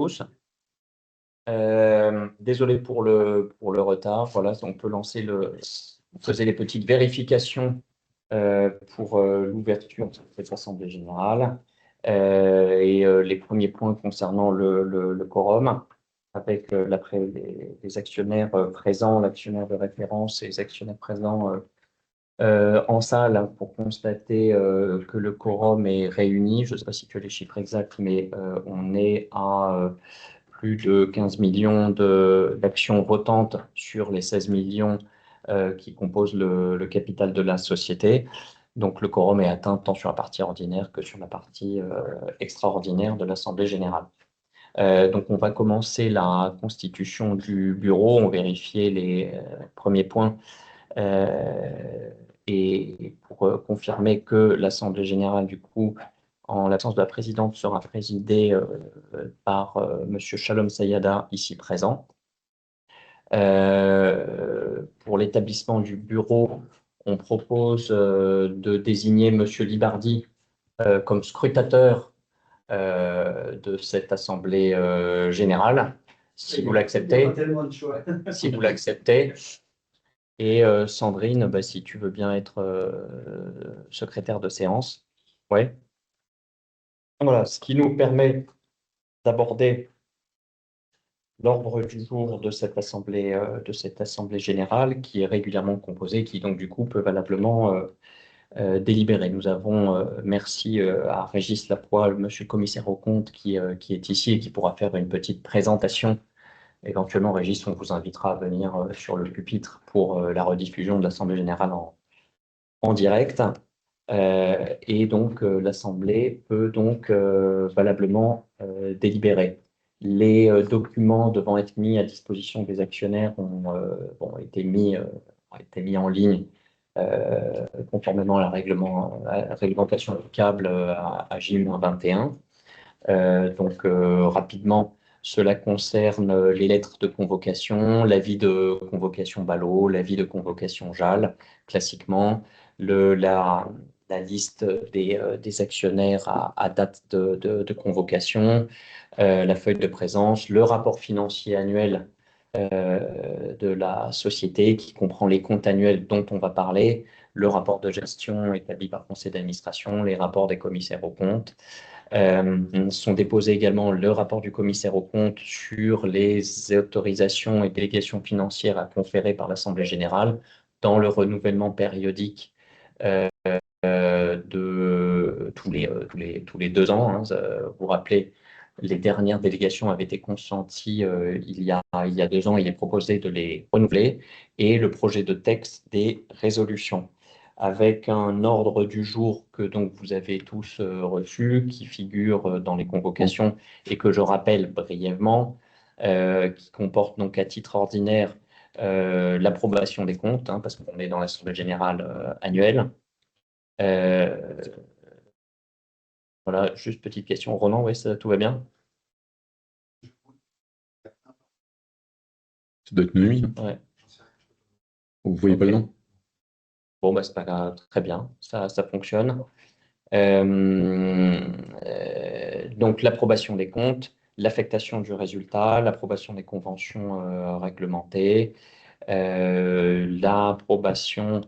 tous. Désolé pour le retard. Voilà, on peut lancer on faisait les petites vérifications pour l'ouverture de cette assemblée générale et les premiers points concernant le quorum avec les actionnaires présents, l'actionnaire de référence et les actionnaires présents en salle hein, pour constater que le quorum est réuni. Je ne sais pas si tu as les chiffres exacts, mais on est à plus de 15 millions d'actions votantes sur les 16 millions qui composent le capital de la société. Donc le quorum est atteint tant sur la partie ordinaire que sur la partie extraordinaire de l'Assemblée générale. Donc on va commencer la constitution du bureau, on vérifier les premiers points et pour confirmer que l'Assemblée générale, du coup, en l'absence de la présidente, sera présidée par Monsieur Shalom Sayada, ici présent. Pour l'établissement du bureau, on propose de désigner Monsieur Libardi comme scrutateur de cette Assemblée générale, si vous l'acceptez. Si vous l'acceptez. Et Sandrine, bah, si tu veux bien être secrétaire de séance. Ouais. Voilà, ce qui nous permet d'aborder l'ordre du jour de cette assemblée générale qui est régulièrement composée, qui donc du coup peut valablement délibérer. Nous avons, merci à Régis Lapoille, monsieur le commissaire aux comptes qui est ici et qui pourra faire une petite présentation. Éventuellement, Régis, on vous invitera à venir sur le pupitre pour la rediffusion de l'Assemblée générale en direct. Et donc, l'Assemblée peut donc valablement délibérer. Les documents devant être mis à disposition des actionnaires ont été mis en ligne conformément à la réglementation applicable à J-21. Donc, rapidement, cela concerne les lettres de convocation, l'avis de convocation BALO, l'avis de convocation JAL, classiquement, la liste des actionnaires à date de convocation, la feuille de présence, le rapport financier annuel de la société qui comprend les comptes annuels dont on va parler, le rapport de gestion établi par conseil d'administration, les rapports des commissaires aux comptes. Sont déposés également le rapport du commissaire aux comptes sur les autorisations et délégations financières à conférer par l'Assemblée générale dans le renouvellement périodique de tous les 2 ans. Hein. Vous vous rappelez, les dernières délégations avaient été consenties il y a 2 ans. Il est proposé de les renouveler et le projet de texte des résolutions avec un ordre du jour que donc vous avez tous reçu, qui figure dans les convocations et que je rappelle brièvement, qui comporte donc à titre ordinaire l'approbation des comptes, hein, parce qu'on est dans l'Assemblée générale annuelle. Voilà, juste petite question. Ronan, oui, tout va bien? Ça doit être Noémie. Ouais. Vous voyez pas le nom? Bon, bah, c'est pas grave, très bien, ça fonctionne. Donc, l'approbation des comptes, l'affectation du résultat, l'approbation des conventions réglementées, l'approbation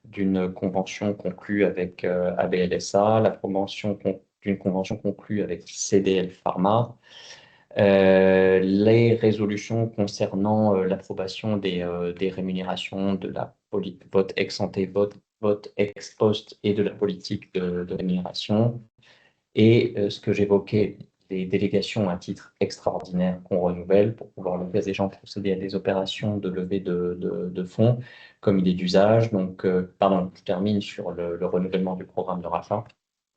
d'une convention conclue avec ABLSA, l'approbation d'une convention conclue avec CDL Pharma, les résolutions concernant l'approbation des rémunérations, de la vote ex ante, vote ex post et de la politique de rémunération. Et ce que j'évoquais, les délégations à titre extraordinaire qu'on renouvelle pour pouvoir, le cas échéant, procéder à des opérations de levée de fonds, comme il est d'usage. Donc, pardon, je termine sur le renouvellement du programme de rachat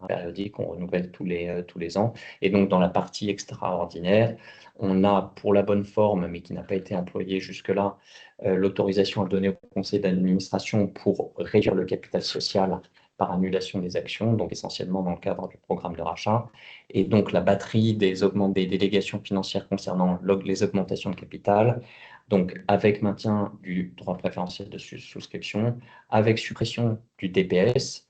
périodique, on renouvelle tous les ans. Et donc, dans la partie extraordinaire, on a, pour la bonne forme, mais qui n'a pas été employée jusque-là, l'autorisation à donner au conseil d'administration pour réduire le capital social par annulation des actions, donc essentiellement dans le cadre du programme de rachat. Et donc, la batterie des délégations financières concernant les augmentations de capital, donc avec maintien du droit préférentiel de souscription, avec suppression du DPS,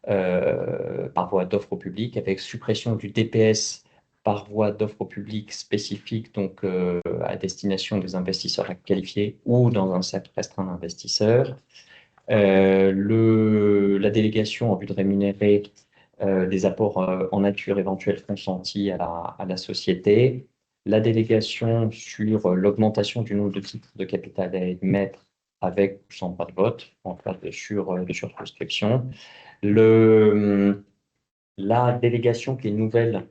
par voie d'offre au public, avec suppression du DPS par voie d'offres publiques spécifiques, donc à destination des investisseurs qualifiés ou dans un cercle restreint d'investisseurs. La délégation en vue de rémunérer des apports en nature éventuels consentis à la société. La délégation sur l'augmentation du nombre de titres de capital à émettre avec ou sans pas de vote en cas de sursouscription. La délégation qui est nouvelle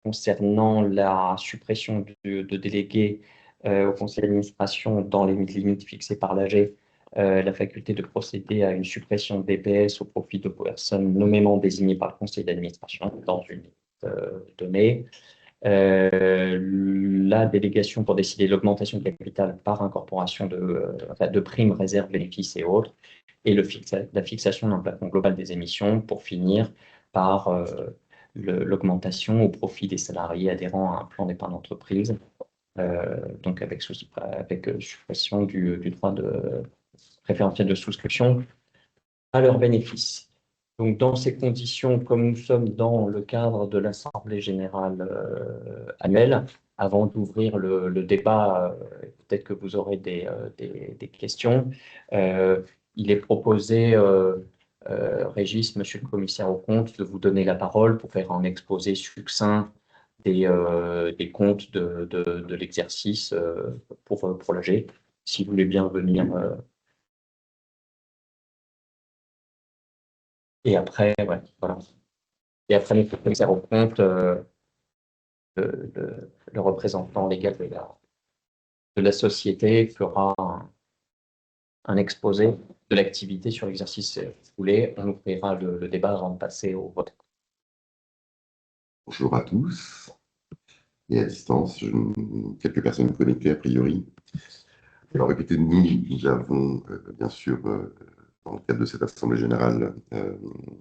concernant la suppression de délégués au conseil d'administration dans les limites fixées par l'AG, la faculté de procéder à une suppression de DPS au profit de personnes nommément désignées par le conseil d'administration dans une limite donnée. La délégation pour décider de l'augmentation de capital par incorporation de primes, réserves, bénéfices et autres, et la fixation d'un plafond global des émissions pour finir par l'augmentation au profit des salariés adhérents à un plan d'épargne d'entreprise, donc avec suppression du droit de préférentiel de souscription à leur bénéfice. Donc, dans ces conditions, comme nous sommes dans le cadre de l'Assemblée générale annuelle, avant d'ouvrir le débat, peut-être que vous aurez des questions, il est proposé, Régis, monsieur le commissaire aux comptes, de vous donner la parole pour faire un exposé succinct des comptes de l'exercice pour l'AG. Si vous voulez bien venir. Et après, ouais, voilà. Et après, notre commissaire aux comptes, le représentant légal de la société fera un exposé de l'activité sur l'exercice foulé. On ouvrira le débat avant de passer au vote. Bonjour à tous. Et à distance, quelques personnes connectées a priori. Alors, à côté de nous avons bien sûr, dans le cadre de cette Assemblée générale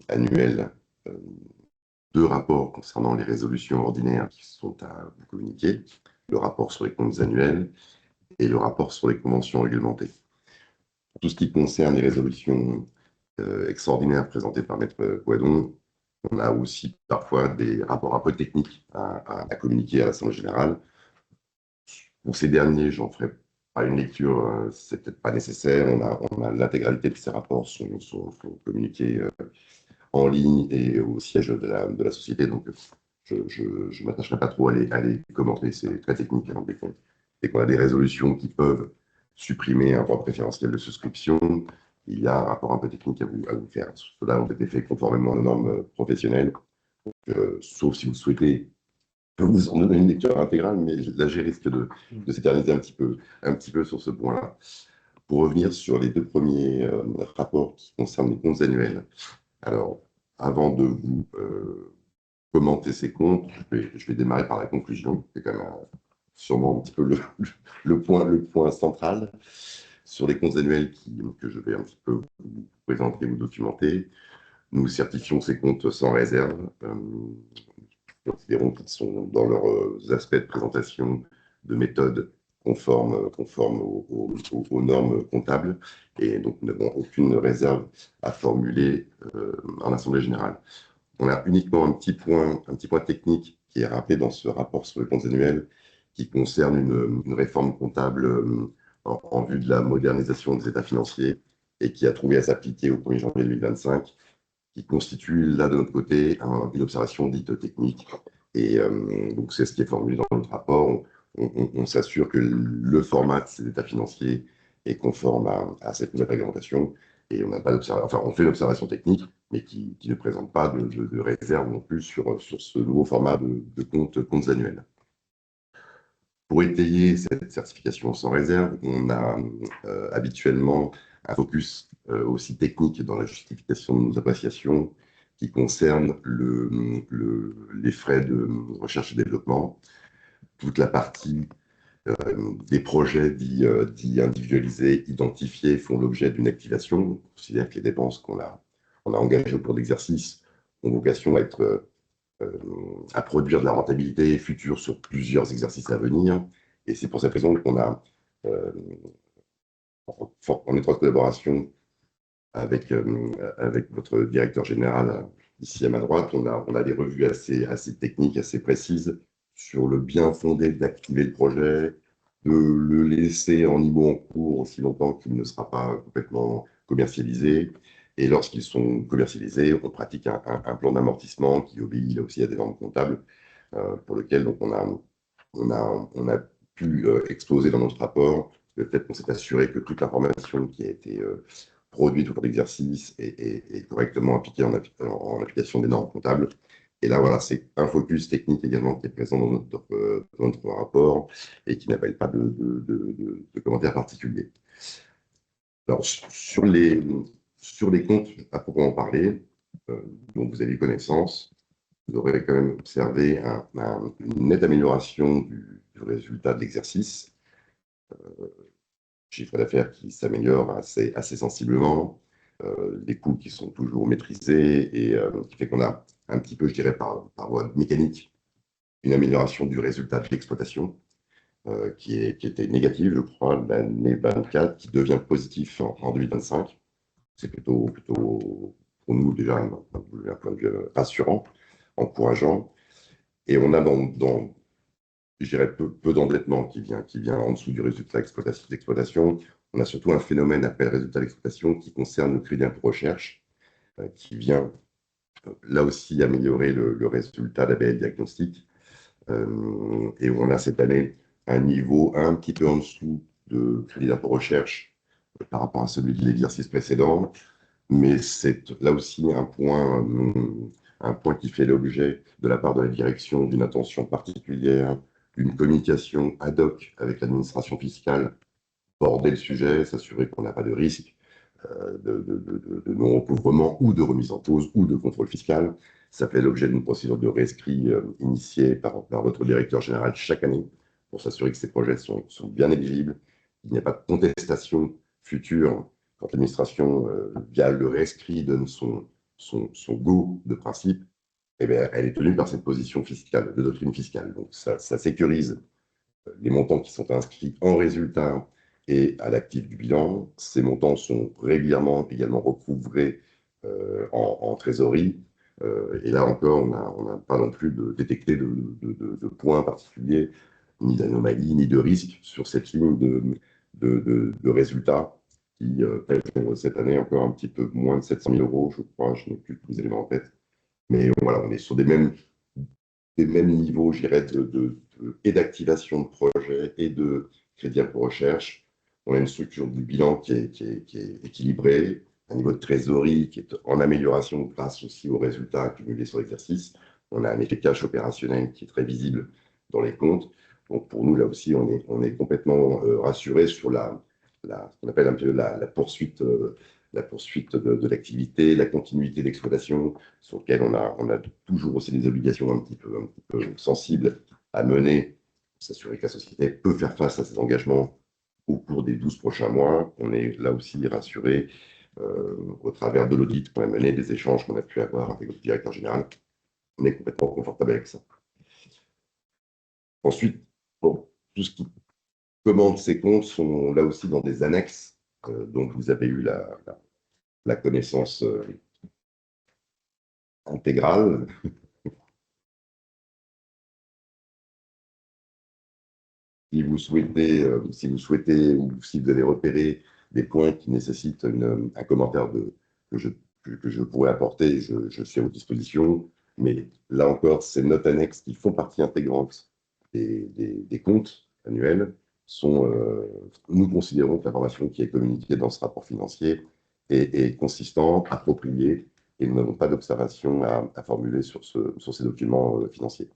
annuelle, deux rapports concernant les résolutions ordinaires qui sont à vous communiquer, le rapport sur les comptes annuels et le rapport sur les conventions réglementées. Pour tout ce qui concerne les résolutions extraordinaires présentées par Maître Guadon, on a aussi parfois des rapports un peu techniques à communiquer à l'Assemblée générale. Pour ces derniers, j'en ferai pas une lecture, c'est peut-être pas nécessaire. On a l'intégralité de ces rapports sont communiqués en ligne et au siège de la société. Donc, je ne m'attacherai pas trop à les commenter. C'est très technique. Hein, dès qu'on a des résolutions qui peuvent supprimer un droit préférentiel de souscription, il y a un rapport un peu technique à vous faire. Ceux-là ont été faits conformément aux normes professionnelles. Donc, sauf si vous souhaitez vous en donner une lecture intégrale, mais là, j'ai risque de s'éterniser un petit peu sur ce point-là. Pour revenir sur les deux premiers rapports qui concernent les comptes annuels. Alors, avant de vous commenter ces comptes, je vais démarrer par la conclusion, c'est quand même sûrement un petit peu le point central sur les comptes annuels que je vais un petit peu vous présenter, vous documenter. Nous certifions ces comptes sans réserve. Nous considérons qu'ils sont dans leurs aspects de présentation, de méthode conformes aux normes comptables, et donc nous n'avons aucune réserve à formuler en Assemblée générale. On a uniquement un petit point technique qui est rappelé dans ce rapport sur le compte annuel, qui concerne une réforme comptable en vue de la modernisation des états financiers et qui a trouvé à s'appliquer au 1er janvier 2025, qui constitue là de notre côté une observation dite technique. Et donc c'est ce qui est formulé dans notre rapport. On s'assure que le format de ces états financiers est conforme à cette nouvelle réglementation. Et on n'a pas on fait l'observation technique, mais qui ne présente pas de réserve non plus sur ce nouveau format de comptes annuels. Pour étayer cette certification sans réserve, on a habituellement un focus aussi technique dans la justification de nos appréciations qui concerne les frais de recherche et développement, toute la partie des projets dits individualisés, identifiés, font l'objet d'une activation. On considère que les dépenses qu'on a engagées au cours d'exercice ont vocation à produire de la rentabilité future sur plusieurs exercices à venir. Et c'est pour cette raison qu'on a, en étroite collaboration avec votre directeur général, ici à ma droite, on a des revues assez techniques, assez précises sur le bien fondé d'activer le projet, de le laisser en niveau en cours aussi longtemps qu'il ne sera pas complètement commercialisé. Et lorsqu'ils sont commercialisés, on pratique un plan d'amortissement qui obéit là aussi à des normes comptables pour lequel donc, on a pu exposer dans notre rapport le fait qu'on s'est assuré que toute l'information qui a été produite au cours de l'exercice est correctement appliquée en application des normes comptables. Et là, voilà, c'est un focus technique également qui est présent dans notre rapport et qui n'appelle pas de commentaires particuliers. Alors, sur les comptes à proprement parler, dont vous avez connaissance, vous aurez quand même observé une nette amélioration du résultat de l'exercice, chiffre d'affaires qui s'améliore assez sensiblement, des coûts qui sont toujours maîtrisés et qui fait qu'on a un petit peu, je dirais, par voie mécanique, une amélioration du résultat de l'exploitation qui était négative, je crois, l'année 24, qui devient positif en 2025. C'est plutôt pour nous déjà un point de vue rassurant, encourageant. Et on a je dirais, peu d'endettement qui vient en dessous du résultat d'exploitation. On a surtout un phénomène appelé résultat d'exploitation qui concerne le crédit d'impôt recherche, qui vient là aussi améliorer le résultat d'ABL Diagnostic. Et on a cette année un niveau un petit peu en dessous de crédit d'impôt recherche par rapport à celui de l'exercice précédent. Mais c'est là aussi un point qui fait l'objet de la part de la direction d'une attention particulière, d'une communication ad hoc avec l'administration fiscale, border le sujet, s'assurer qu'on n'a pas de risque de non-recouvrement ou de remise en cause ou de contrôle fiscal. Ça fait l'objet d'une procédure de rescrit initiée par votre directeur général chaque année pour s'assurer que ces projets sont bien éligibles, qu'il n'y a pas de contestation future quand l'administration, via le rescrit, donne son go de principe. Eh bien, elle est tenue par cette position fiscale, de doctrine fiscale. Donc, ça sécurise les montants qui sont inscrits en résultat et à l'actif du bilan. Ces montants sont régulièrement également recouvrés en trésorerie. Et là encore, on n'a pas non plus détecté de points particuliers, ni d'anomalies, ni de risques sur cette ligne de résultats qui pèse cette année encore un petit peu moins de 700 000 euros, je crois. Je n'ai plus tous les éléments en tête. Mais voilà, on est sur des mêmes niveaux, je dirais, et d'activation de projet et de crédit impôt recherche. On a une structure du bilan qui est équilibrée, un niveau de trésorerie qui est en amélioration grâce aussi aux résultats accumulés sur l'exercice. On a un effet cash opérationnel qui est très visible dans les comptes. Donc pour nous, là aussi, on est complètement rassuré sur ce qu'on appelle un peu la poursuite de l'activité, la continuité d'exploitation, sur lequel on a toujours aussi des obligations un petit peu sensibles à mener, pour s'assurer que la société peut faire face à ses engagements au cours des 12 prochains mois. On est là aussi rassuré au travers de l'audit qu'on a mené, des échanges qu'on a pu avoir avec le directeur général. On est complètement confortable avec ça. Ensuite, bon, tout ce qui commande ces comptes sont là aussi dans des annexes dont vous avez eu la connaissance intégrale. Si vous souhaitez ou si vous avez repéré des points qui nécessitent un commentaire que je pourrais apporter, je suis à votre disposition. Mais là encore, ces notes annexes qui font partie intégrante des comptes annuels nous considérons que l'information qui est communiquée dans ce rapport financier est consistante, appropriée, et nous n'avons pas d'observation à formuler sur ces documents financiers.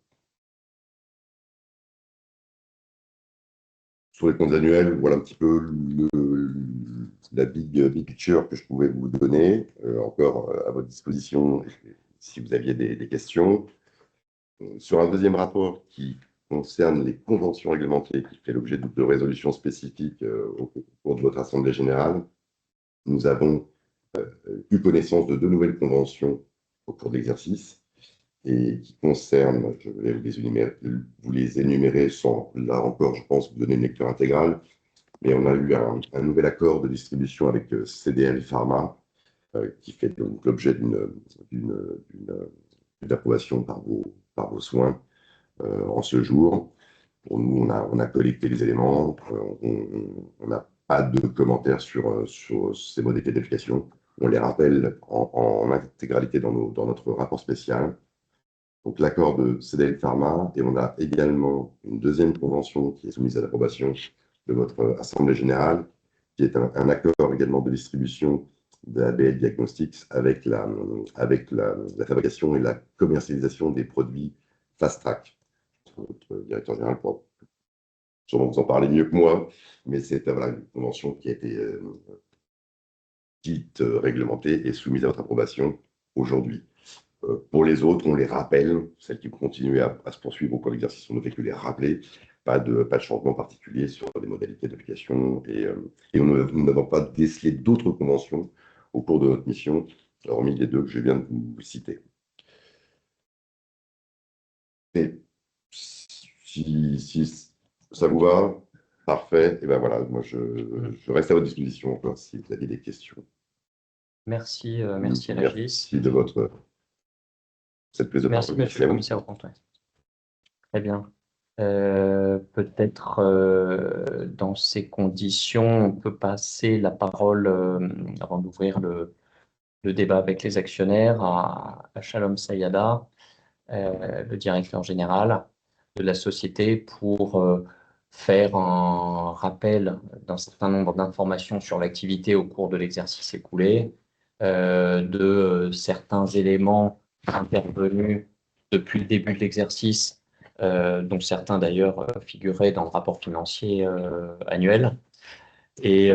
Sur les comptes annuels, voilà un petit peu la big picture que je pouvais vous donner, encore à votre disposition si vous aviez des questions. Sur un deuxième rapport qui concerne les conventions réglementées, qui fait l'objet de résolutions spécifiques au cours de votre Assemblée générale, nous avons eu connaissance de 2 nouvelles conventions au cours de l'exercice et qui concernent, je vais vous les énumérer sans, là encore, je pense, vous donner une lecture intégrale, mais on a eu un nouvel accord de distribution avec CDL Pharma qui fait donc l'objet d'une approbation par vos soins en ce jour. Pour nous, on a collecté les éléments, on n'a pas de commentaires sur ces modalités d'application. On les rappelle en intégralité dans notre rapport spécial. Donc l'accord de CDL Pharma, et on a également une deuxième convention qui est soumise à l'approbation de votre Assemblée générale, qui est un accord également de distribution de ABL Diagnostics avec la fabrication et la commercialisation des produits Fast Track. Notre directeur général pourra sûrement vous en parler mieux que moi, mais c'est voilà, une convention qui a été dite réglementée et soumise à votre approbation aujourd'hui. Pour les autres, on les rappelle, celles qui continuent à se poursuivre au cours de l'exercice, on ne fait que les rappeler, pas de changement particulier sur les modalités d'application, et nous n'avons pas décelé d'autres conventions au cours de notre mission, hormis les deux que je viens de vous citer. Et si ça vous va, parfait, et ben voilà, moi je reste à votre disposition encore si vous avez des questions. Merci, merci Régis. Merci de cette prise de parole. Merci, monsieur le commissaire au compte. Très bien. Peut-être dans ces conditions, on peut passer la parole, avant d'ouvrir le débat avec les actionnaires, à Shalom Sayada, le directeur général de la société, pour faire un rappel d'un certain nombre d'informations sur l'activité au cours de l'exercice écoulé, de certains éléments intervenus depuis le début de l'exercice, dont certains d'ailleurs figuraient dans le rapport financier annuel. Et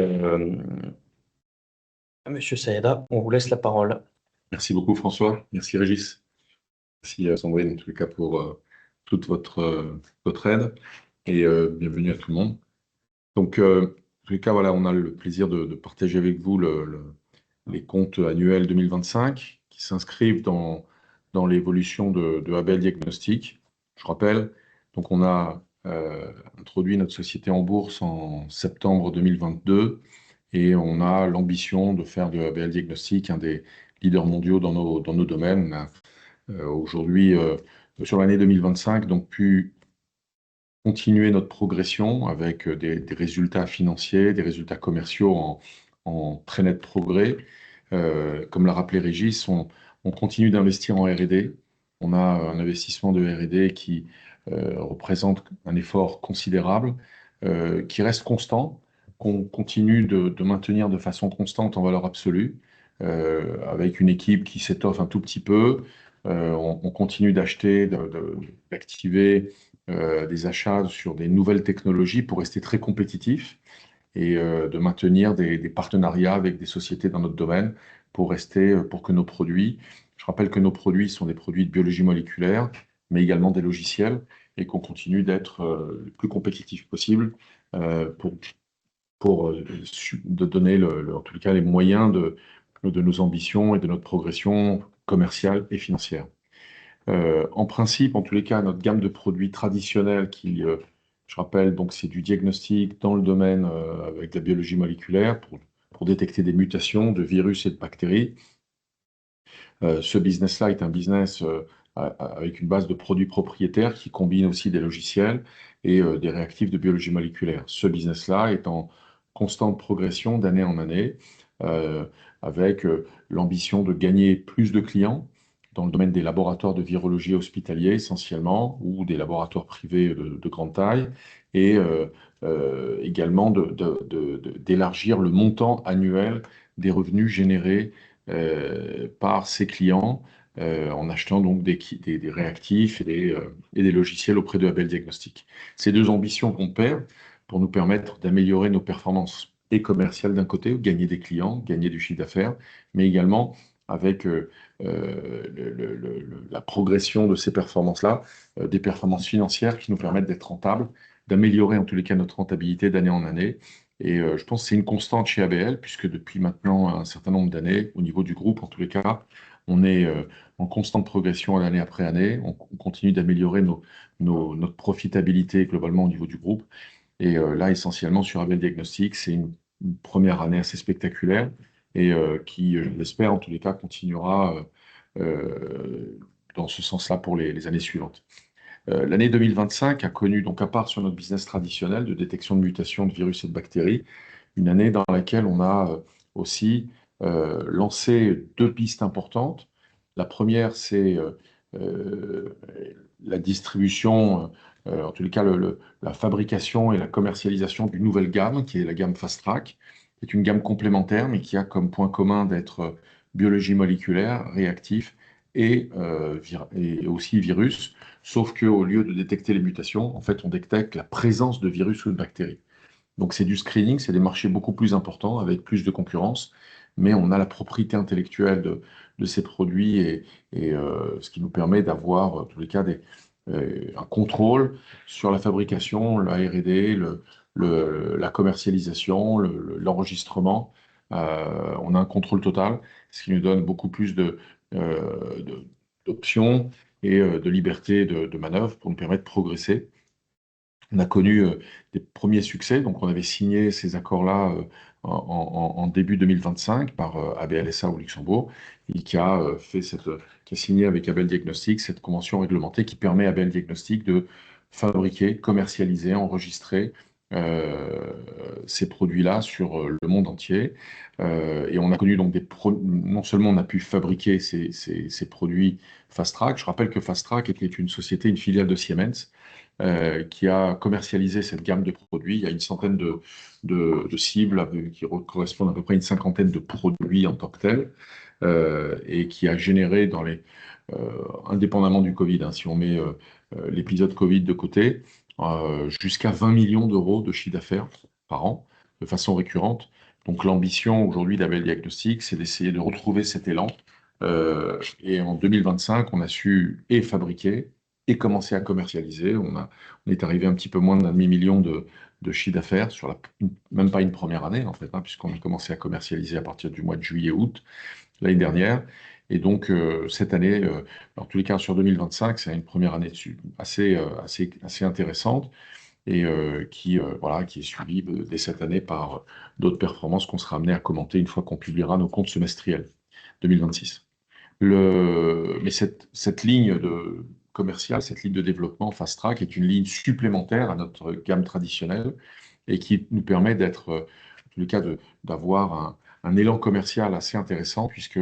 Monsieur Sayada, on vous laisse la parole. Merci beaucoup, François. Merci, Régis. Merci, Sandrine, en tout cas, pour toute votre aide. Et bienvenue à tout le monde. Donc, en tous les cas, voilà, on a le plaisir de partager avec vous les comptes annuels 2025 qui s'inscrivent dans l'évolution de ABL Diagnostics. Je rappelle, donc on a introduit notre société en bourse en septembre 2022 et on a l'ambition de faire de ABL Diagnostics un des leaders mondiaux dans nos domaines. On a aujourd'hui, sur l'année 2025, donc pu continuer notre progression avec des résultats financiers, des résultats commerciaux en très net progrès. Comme l'a rappelé Régis, on continue d'investir en R&D. On a un investissement de R&D qui représente un effort considérable, qui reste constant, qu'on continue de maintenir de façon constante en valeur absolue, avec une équipe qui s'étoffe un tout petit peu. On continue d'acheter, d'activer des achats sur des nouvelles technologies pour rester très compétitif et de maintenir des partenariats avec des sociétés dans notre domaine pour que nos produits, je rappelle que nos produits sont des produits de biologie moléculaire, mais également des logiciels, et qu'on continue d'être le plus compétitif possible pour de donner en tout cas les moyens de nos ambitions et de notre progression commerciale et financière. En principe, en tous les cas, notre gamme de produits traditionnels qui, je rappelle, donc c'est du diagnostic dans le domaine avec la biologie moléculaire pour détecter des mutations de virus et de bactéries. Ce business-là est un business avec une base de produits propriétaires qui combine aussi des logiciels et des réactifs de biologie moléculaire. Ce business-là est en constante progression d'année en année, avec l'ambition de gagner plus de clients dans le domaine des laboratoires de virologie hospitaliers essentiellement, ou des laboratoires privés de grande taille, et également d'élargir le montant annuel des revenus générés par ces clients en achetant donc des réactifs et des logiciels auprès de ABL Diagnostics. Ces deux ambitions vont de pair pour nous permettre d'améliorer nos performances et commerciales d'un côté, gagner des clients, gagner du chiffre d'affaires, mais également avec la progression de ces performances-là, des performances financières qui nous permettent d'être rentables, d'améliorer en tous les cas notre rentabilité d'année en année. Et je pense que c'est une constante chez ABL, puisque depuis maintenant un certain nombre d'années, au niveau du groupe en tous les cas, on est en constante progression année après année. On continue d'améliorer notre profitabilité globalement au niveau du groupe. Et là, essentiellement sur ABL Diagnostics, c'est une première année assez spectaculaire, et qui, je l'espère, en tous les cas, continuera dans ce sens-là pour les années suivantes. L'année 2025 a connu, donc à part sur notre business traditionnel de détection de mutations de virus et de bactéries, une année dans laquelle on a aussi lancé deux pistes importantes. La première, c'est euh, la distribution, en tous les cas la fabrication et la commercialisation d'une nouvelle gamme, qui est la gamme Fast Track, qui est une gamme complémentaire, mais qui a comme point commun d'être biologie moléculaire, réactif et aussi virus, sauf qu'au lieu de détecter les mutations, en fait, on détecte la présence de virus ou de bactéries. Donc c'est du screening, c'est des marchés beaucoup plus importants avec plus de concurrence, mais on a la propriété intellectuelle de ces produits et ce qui nous permet d'avoir, en tous les cas, un contrôle sur la fabrication, la R&D, la commercialisation, l'enregistrement. On a un contrôle total, ce qui nous donne beaucoup plus d'options et de liberté de manœuvre pour nous permettre de progresser. On a connu des premiers succès, donc on avait signé ces accords-là en début 2025 par ABLSA au Luxembourg, et qui a qui a signé avec Abel Diagnostic cette convention réglementée qui permet à Abel Diagnostic de fabriquer, commercialiser, enregistrer euh, ces produits-là sur le monde entier. Et on a connu donc non seulement on a pu fabriquer ces produits Fast Track. Je rappelle que Fast Track était une société, une filiale de Siemens qui a commercialisé cette gamme de produits. Il y a une centaine de cibles qui correspondent à peu près à une cinquantaine de produits en tant que tels, et qui a généré indépendamment du Covid, hein, si on met l'épisode Covid de côté, jusqu'à 20 millions d'euros de chiffre d'affaires par an, de façon récurrente. Donc l'ambition aujourd'hui d'Abel Diagnostic, c'est d'essayer de retrouver cet élan. Et en 2025, on a su fabriquer et commencer à commercialiser. On est arrivé un petit peu moins d'un demi-million de chiffre d'affaires sur même pas une première année, en fait, hein, puisqu'on a commencé à commercialiser à partir du mois de juillet-août l'année dernière. Et donc, cette année, en tous les cas sur 2025, c'est une première année assez intéressante et voilà, qui est suivie dès cette année par d'autres performances qu'on sera amené à commenter une fois qu'on publiera nos comptes semestriels 2026. Mais cette ligne commerciale, cette ligne de développement Fast Track est une ligne supplémentaire à notre gamme traditionnelle et qui nous permet d'être, en tous les cas, d'avoir un élan commercial assez intéressant puisque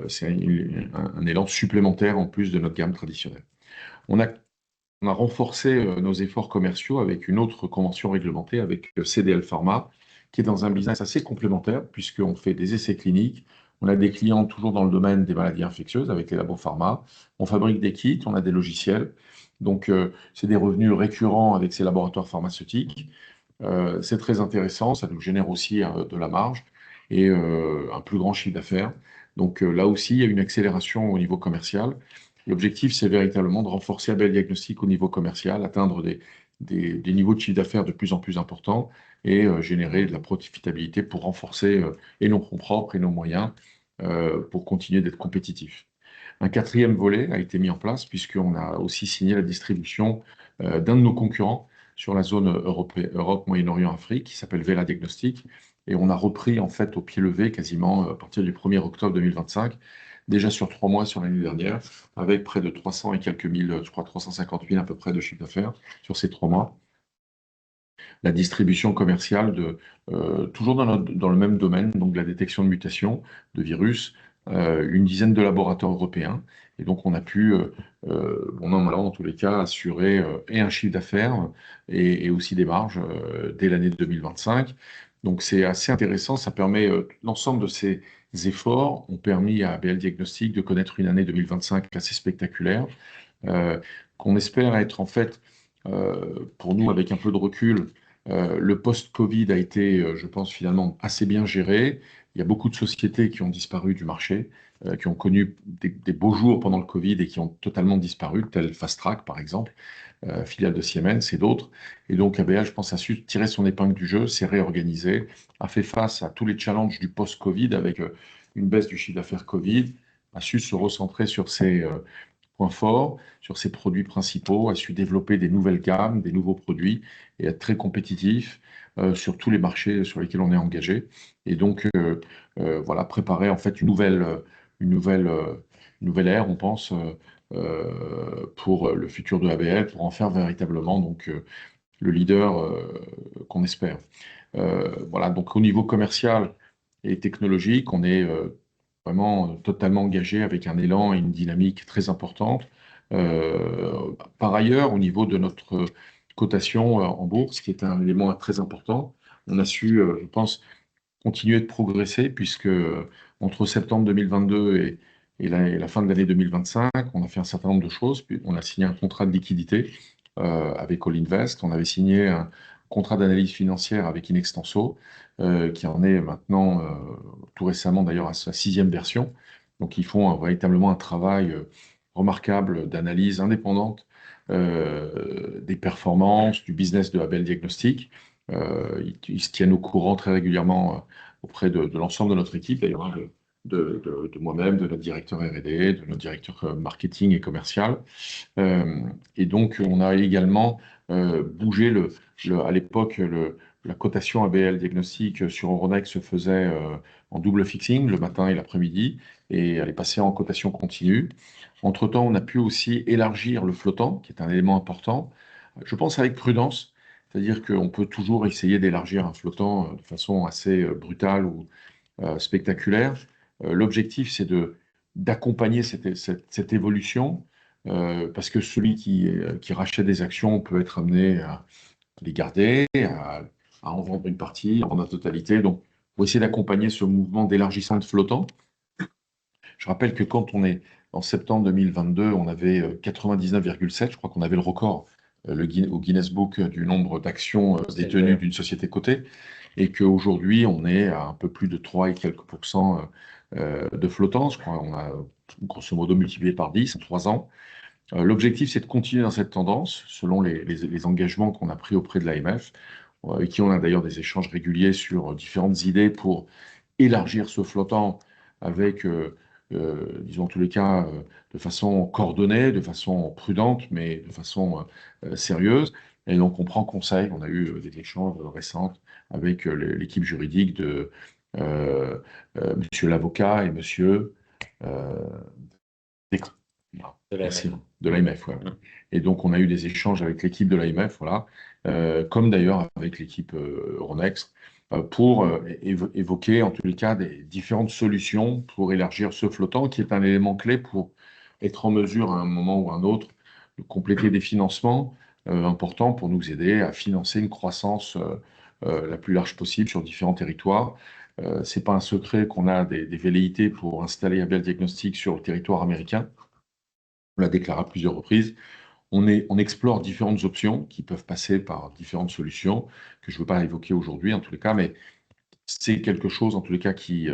c'est un élan supplémentaire en plus de notre gamme traditionnelle. On a, on a renforcé nos efforts commerciaux avec une autre convention réglementée avec CDL Pharma, qui est dans un business assez complémentaire, puisqu'on fait des essais cliniques. On a des clients toujours dans le domaine des maladies infectieuses avec les labos pharma. On fabrique des kits, on a des logiciels. Donc, c'est des revenus récurrents avec ces laboratoires pharmaceutiques. C'est très intéressant, ça nous génère aussi de la marge et un plus grand chiffre d'affaires. Donc là aussi, il y a une accélération au niveau commercial. L'objectif, c'est véritablement de renforcer Abel Diagnostic au niveau commercial, atteindre des niveaux de chiffre d'affaires de plus en plus importants et générer de la profitabilité pour renforcer et nos fonds propres et nos moyens pour continuer d'être compétitifs. Un quatrième volet a été mis en place puisqu'on a aussi signé la distribution d'un de nos concurrents sur la zone Europe, Moyen-Orient, Afrique, qui s'appelle Vela Diagnostic. Et on a repris en fait au pied levé quasiment à partir du 1er octobre 2025, déjà sur 3 mois sur l'année dernière, avec près de 300 et quelques mille, je crois 350 000 à peu près de chiffre d'affaires sur ces 3 mois. La distribution commerciale toujours dans le même domaine, donc la détection de mutations, de virus, une dizaine de laboratoires européens. Et donc, on a pu, normalement, dans tous les cas, assurer et un chiffre d'affaires et aussi des marges dès l'année 2025. Donc, c'est assez intéressant. Ça permet, l'ensemble de ces efforts ont permis à ABL Diagnostic de connaître une année 2025 assez spectaculaire, qu'on espère être en fait, pour nous, avec un peu de recul, le post-Covid a été, je pense, finalement assez bien géré. Il y a beaucoup de sociétés qui ont disparu du marché, qui ont connu des beaux jours pendant le Covid et qui ont totalement disparu, tel Fast Track par exemple, filiale de Siemens et d'autres. Et donc ABA, je pense, a su tirer son épingle du jeu, s'est réorganisé, a fait face à tous les challenges du post-Covid avec une baisse du chiffre d'affaires Covid, a su se recentrer sur ses points forts, sur ses produits principaux, a su développer des nouvelles gammes, des nouveaux produits et être très compétitif sur tous les marchés sur lesquels on est engagé. Et donc, voilà, préparer en fait une nouvelle ère, on pense, pour le futur de ABL, pour en faire véritablement donc, le leader qu'on espère. Voilà, donc au niveau commercial et technologique, on est vraiment totalement engagé avec un élan et une dynamique très importante. Par ailleurs, au niveau de notre cotation en bourse, qui est un élément très important, on a su, je pense, continuer de progresser puisque entre septembre 2022 et la fin de l'année 2025, on a fait un certain nombre de choses. Puis on a signé un contrat de liquidité avec All Invest. On avait signé un contrat d'analyse financière avec Inextenso, qui en est maintenant, tout récemment d'ailleurs, à sa 6e version. Donc ils font véritablement un travail remarquable d'analyse indépendante des performances, du business de Abel Diagnostic. Ils se tiennent au courant très régulièrement auprès de l'ensemble de notre équipe, d'ailleurs, hein, de moi-même, de notre directeur R&D, de notre directeur marketing et commercial. Et donc, on a également bougé à l'époque, la cotation ABL Diagnostic sur Euronext se faisait en double fixing le matin et l'après-midi, et elle est passée en cotation continue. Entre-temps, on a pu aussi élargir le flottant, qui est un élément important, je pense avec prudence, c'est-à-dire qu'on peut toujours essayer d'élargir un flottant de façon assez brutale ou spectaculaire. L'objectif, c'est d'accompagner cette évolution, parce que celui qui rachète des actions peut être amené à les garder, à en vendre une partie, en la totalité. Donc, pour essayer d'accompagner ce mouvement d'élargissement de flottant. Je rappelle que quand on est en septembre 2022, on avait 99,7, je crois qu'on avait le record au Guinness Book du nombre d'actions détenues d'une société cotée, et qu'aujourd'hui, on est à un peu plus de 3 et quelques pourcents de flottants. Je crois qu'on a grosso modo multiplié par 10 en 3 ans. L'objectif, c'est de continuer dans cette tendance, selon les engagements qu'on a pris auprès de l'AMF, avec qui on a d'ailleurs des échanges réguliers sur différentes idées pour élargir ce flottant avec, disons en tous les cas, de façon coordonnée, de façon prudente, mais de façon sérieuse. Et donc, on prend conseil. On a eu des échanges récents avec l'équipe juridique de monsieur l'avocat et monsieur Descamps. Merci, de l'AMF. Ouais. Et donc, on a eu des échanges avec l'équipe de l'AMF, voilà, comme d'ailleurs avec l'équipe Euronext, pour évoquer en tous les cas des différentes solutions pour élargir ce flottant, qui est un élément clé pour être en mesure à un moment ou à un autre de compléter des financements importants pour nous aider à financer une croissance la plus large possible sur différents territoires. Ce n'est pas un secret qu'on a des velléités pour installer Abel Diagnostic sur le territoire américain. On l'a déclaré à plusieurs reprises. On explore différentes options qui peuvent passer par différentes solutions que je ne veux pas évoquer aujourd'hui en tous les cas, mais c'est quelque chose en tous les cas qui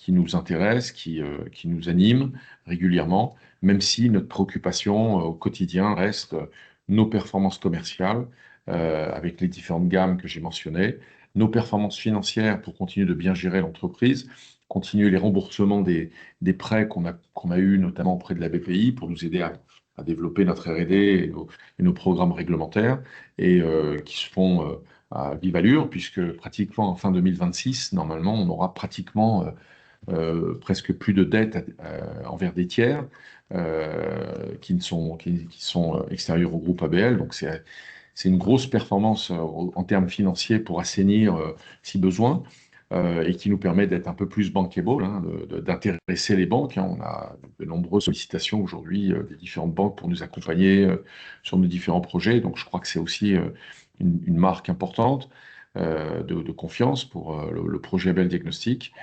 nous intéresse, qui nous anime régulièrement, même si notre préoccupation au quotidien reste nos performances commerciales avec les différentes gammes que j'ai mentionnées, nos performances financières pour continuer de bien gérer l'entreprise, continuer les remboursements des prêts qu'on a eus notamment auprès de la BPI pour nous aider à développer notre R&D et nos programmes réglementaires et qui se font à vive allure, puisque pratiquement en fin 2026, normalement, on aura pratiquement presque plus de dettes envers des tiers qui sont extérieurs au groupe ABL. Donc c'est une grosse performance en termes financiers pour assainir si besoin. Et qui nous permet d'être un peu plus bankable, hein, d'intéresser les banques. Hein. On a de nombreuses sollicitations aujourd'hui des différentes banques pour nous accompagner sur nos différents projets. Donc je crois que c'est aussi une marque importante de confiance pour le projet Abel Diagnostic.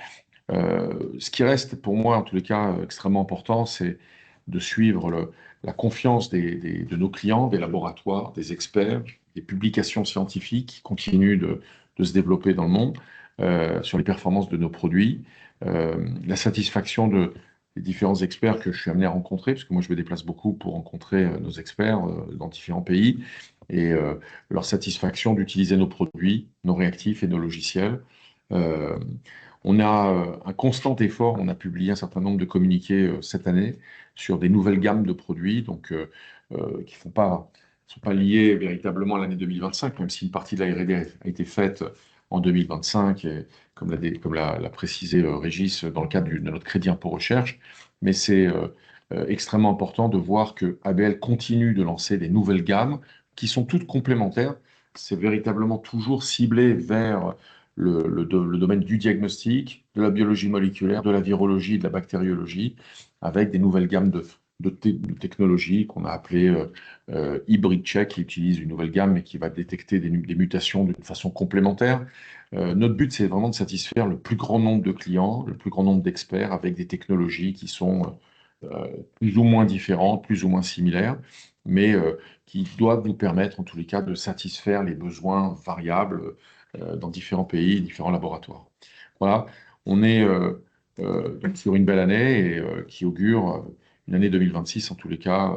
Ce qui reste pour moi, en tous les cas, extrêmement important, c'est de suivre la confiance de nos clients, des laboratoires, des experts, des publications scientifiques qui continuent de se développer dans le monde sur les performances de nos produits, la satisfaction des différents experts que je suis amené à rencontrer, parce que moi je me déplace beaucoup pour rencontrer nos experts dans différents pays, et leur satisfaction d'utiliser nos produits, nos réactifs et nos logiciels. On a un constant effort, on a publié un certain nombre de communiqués cette année sur des nouvelles gammes de produits, donc qui sont pas liés véritablement à l'année 2025, même si une partie de la R&D a été faite en 2025, et comme l'a précisé Régis dans le cadre de notre crédit impôt recherche. Mais c'est extrêmement important de voir que ABL continue de lancer des nouvelles gammes qui sont toutes complémentaires. C'est véritablement toujours ciblé vers le domaine du diagnostic, de la biologie moléculaire, de la virologie, de la bactériologie, avec des nouvelles gammes de technologies qu'on a appelées Hybrid Check, qui utilise une nouvelle gamme et qui va détecter des mutations d'une façon complémentaire. Notre but, c'est vraiment de satisfaire le plus grand nombre de clients, le plus grand nombre d'experts avec des technologies qui sont plus ou moins différentes, plus ou moins similaires, mais qui doivent nous permettre, en tous les cas, de satisfaire les besoins variables dans différents pays, différents laboratoires. Voilà, on est donc sur une belle année et qui augure une année 2026, en tous les cas,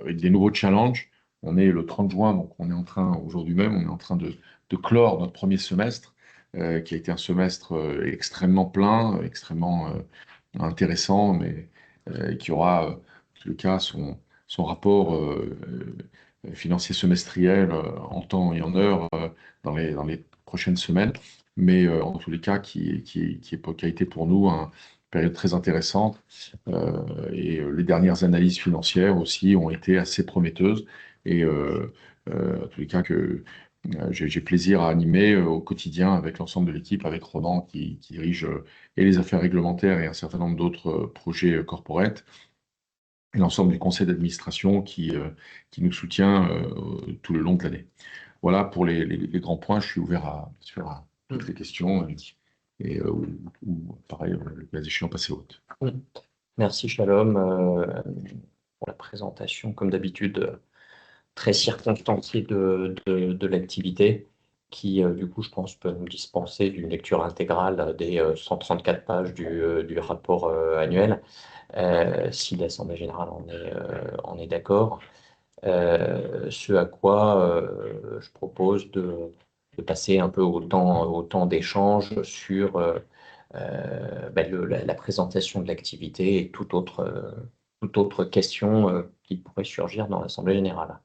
avec des nouveaux challenges. On est le 30 juin, donc on est en train, aujourd'hui même, on est en train de clore notre premier semestre, qui a été un semestre extrêmement plein, extrêmement intéressant, mais qui aura, en tout le cas, son rapport financier semestriel en temps et en heure dans les prochaines semaines. Mais en tous les cas, qui a été pour nous une période très intéressante. Et les dernières analyses financières aussi ont été assez prometteuses. Et en tous les cas, j'ai plaisir à animer au quotidien avec l'ensemble de l'équipe, avec Ronan qui dirige et les affaires réglementaires et un certain nombre d'autres projets corporate, et l'ensemble du conseil d'administration qui nous soutient tout le long de l'année. Voilà pour les grands points. Je suis ouvert à toutes les questions et ou pareil, le cas échéant, passer au vote. Merci Shalom pour la présentation, comme d'habitude, très circonstanciée de l'activité, qui du coup, je pense, peut nous dispenser d'une lecture intégrale des 134 pages du rapport annuel, si l'Assemblée générale en est d'accord. Ce à quoi je propose de passer un peu au temps d'échange sur la présentation de l'activité et toute autre question qui pourrait surgir dans l'Assemblée générale.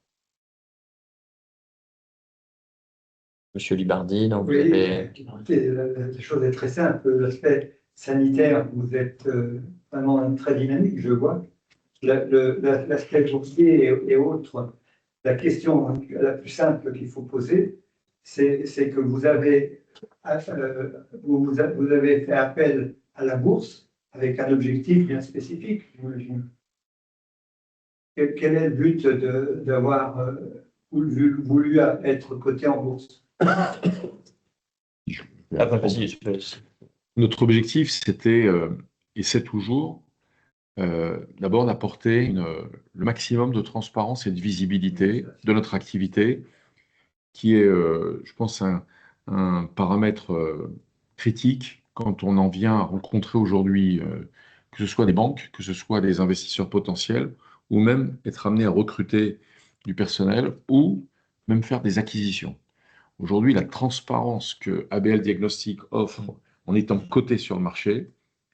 Monsieur Libardi, donc oui, la chose est très simple. L'aspect sanitaire, vous êtes vraiment très dynamique, je vois. L'aspect boursier et autres, la question la plus simple qu'il faut poser, c'est que vous avez fait appel à la bourse avec un objectif bien spécifique, j'imagine. Quel est le but d'avoir voulu être coté en bourse? Notre objectif, c'était, et c'est toujours, d'abord d'apporter le maximum de transparence et de visibilité de notre activité, qui est, je pense, un paramètre critique quand on en vient à rencontrer aujourd'hui, que ce soit des banques, que ce soit des investisseurs potentiels, ou même être amené à recruter du personnel, ou même faire des acquisitions. Aujourd'hui, la transparence que ABL Diagnostic offre en étant coté sur le marché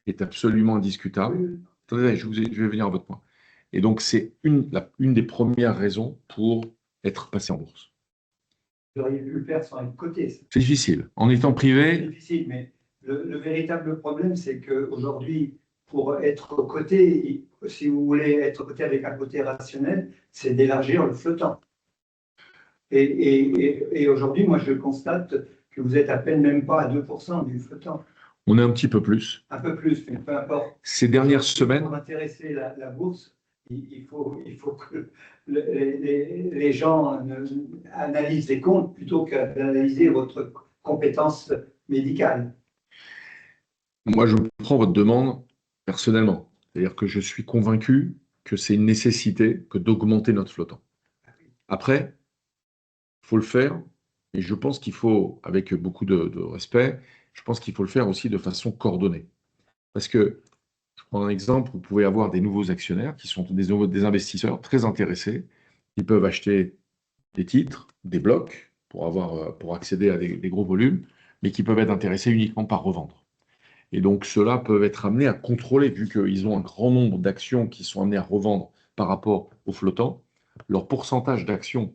est absolument indiscutable. Attendez, je vais venir à votre point. Et donc, c'est une des premières raisons pour être passé en bourse. Vous auriez pu le faire sans être coté. C'est difficile. En étant privé. C'est difficile, mais le véritable problème, c'est qu'aujourd'hui, pour être coté, si vous voulez être coté avec un côté rationnel, c'est d'élargir le flottant. Et aujourd'hui, moi, je constate que vous êtes à peine même pas à 2% du flottant. On est un petit peu plus. Un peu plus, mais peu importe. Ces dernières semaines. Pour intéresser la bourse, il faut que les gens analysent les comptes plutôt que d'analyser votre compétence médicale. Moi, je prends votre demande personnellement. C'est-à-dire que je suis convaincu que c'est une nécessité que d'augmenter notre flottant. Après, il faut le faire, et je pense qu'il faut, avec beaucoup de respect, je pense qu'il faut le faire aussi de façon coordonnée. Parce que, je prends un exemple, vous pouvez avoir des nouveaux actionnaires qui sont des investisseurs très intéressés, qui peuvent acheter des titres, des blocs, pour accéder à des gros volumes, mais qui peuvent être intéressés uniquement par revendre. Et donc, ceux-là peuvent être amenés à contrôler, vu qu'ils ont un grand nombre d'actions qui sont amenées à revendre par rapport aux flottants, leur pourcentage d'actions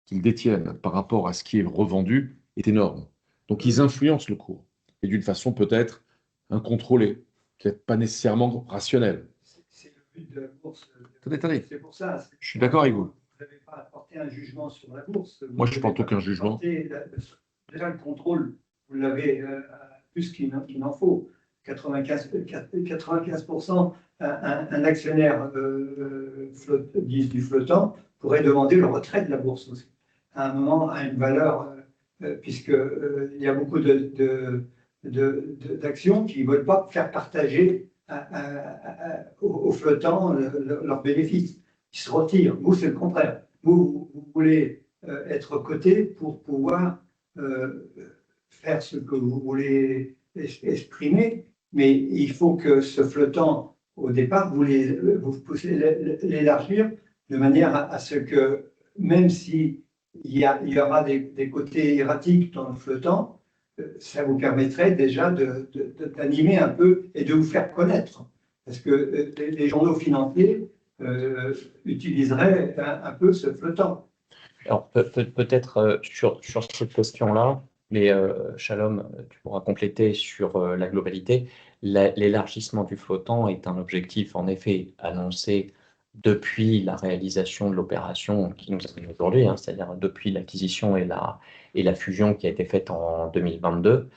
qu'ils détiennent par rapport à ce qui est revendu est énorme. Donc, ils influencent le cours, et d'une façon peut-être incontrôlée, qui n'est pas nécessairement rationnelle. C'est le but de la bourse. Attendez. C'est pour ça. Je suis d'accord avec vous. Vous n'avez pas apporté un jugement sur la bourse. Moi, je ne porte aucun jugement. Déjà, le contrôle, vous l'avez plus qu'il n'en faut. 95%, un actionnaire du flottant pourrait demander le retrait de la bourse aussi. À un moment, à une valeur, puisqu'il y a beaucoup d'actions qui ne veulent pas faire partager aux flottants leurs bénéfices. Ils se retirent. Vous, c'est le contraire. Vous voulez être coté pour pouvoir faire ce que vous voulez exprimer, mais il faut que ce flottant, au départ, vous poussez l'élargir de manière à ce que, même s'il y aura des côtés erratiques dans le flottant, ça vous permettrait déjà d'animer un peu et de vous faire connaître. Parce que les journaux financiers utiliseraient un peu ce flottant. Alors, peut-être sur cette question-là, mais Shalom, tu pourras compléter sur la globalité. L'élargissement du flottant est un objectif, en effet, annoncé depuis la réalisation de l'opération qui nous amène aujourd'hui, hein, c'est-à-dire depuis l'acquisition et la fusion qui a été faite en 2022.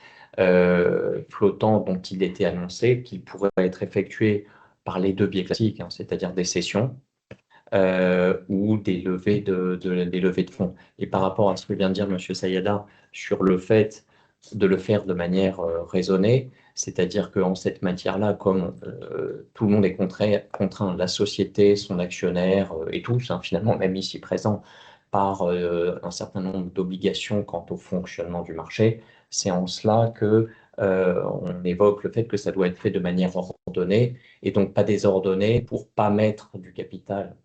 Flottant dont il était annoncé qu'il pourrait être effectué par les deux biais classiques, hein, c'est-à-dire des cessions ou des levées de fonds. Et par rapport à ce que vient de dire M. Sayada sur le fait de le faire de manière raisonnée, c'est-à-dire qu'en cette matière-là, comme tout le monde est contraint, la société, son actionnaire et tous, hein, finalement, même ici présents, par un certain nombre d'obligations quant au fonctionnement du marché, c'est en cela que on évoque le fait que ça doit être fait de manière ordonnée et donc pas désordonnée pour pas mettre du capital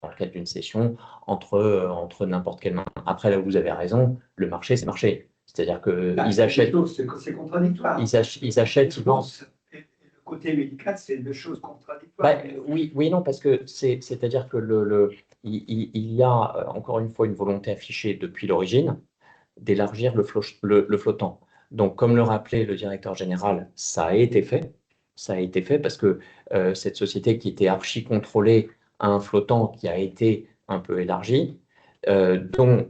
dans le cadre d'une session entre n'importe quelle main. Après, là où vous avez raison, le marché, c'est le marché. C'est-à-dire qu'ils achètent. C'est contradictoire. Ils achètent, ils vendent. Et le côté médical, c'est deux choses contradictoires. Oui, non, parce que c'est-à-dire que il y a encore une fois une volonté affichée depuis l'origine d'élargir le flottant. Donc, comme le rappelait le directeur général, ça a été fait. Ça a été fait parce que cette société qui était archi-contrôlée a un flottant qui a été un peu élargi, dont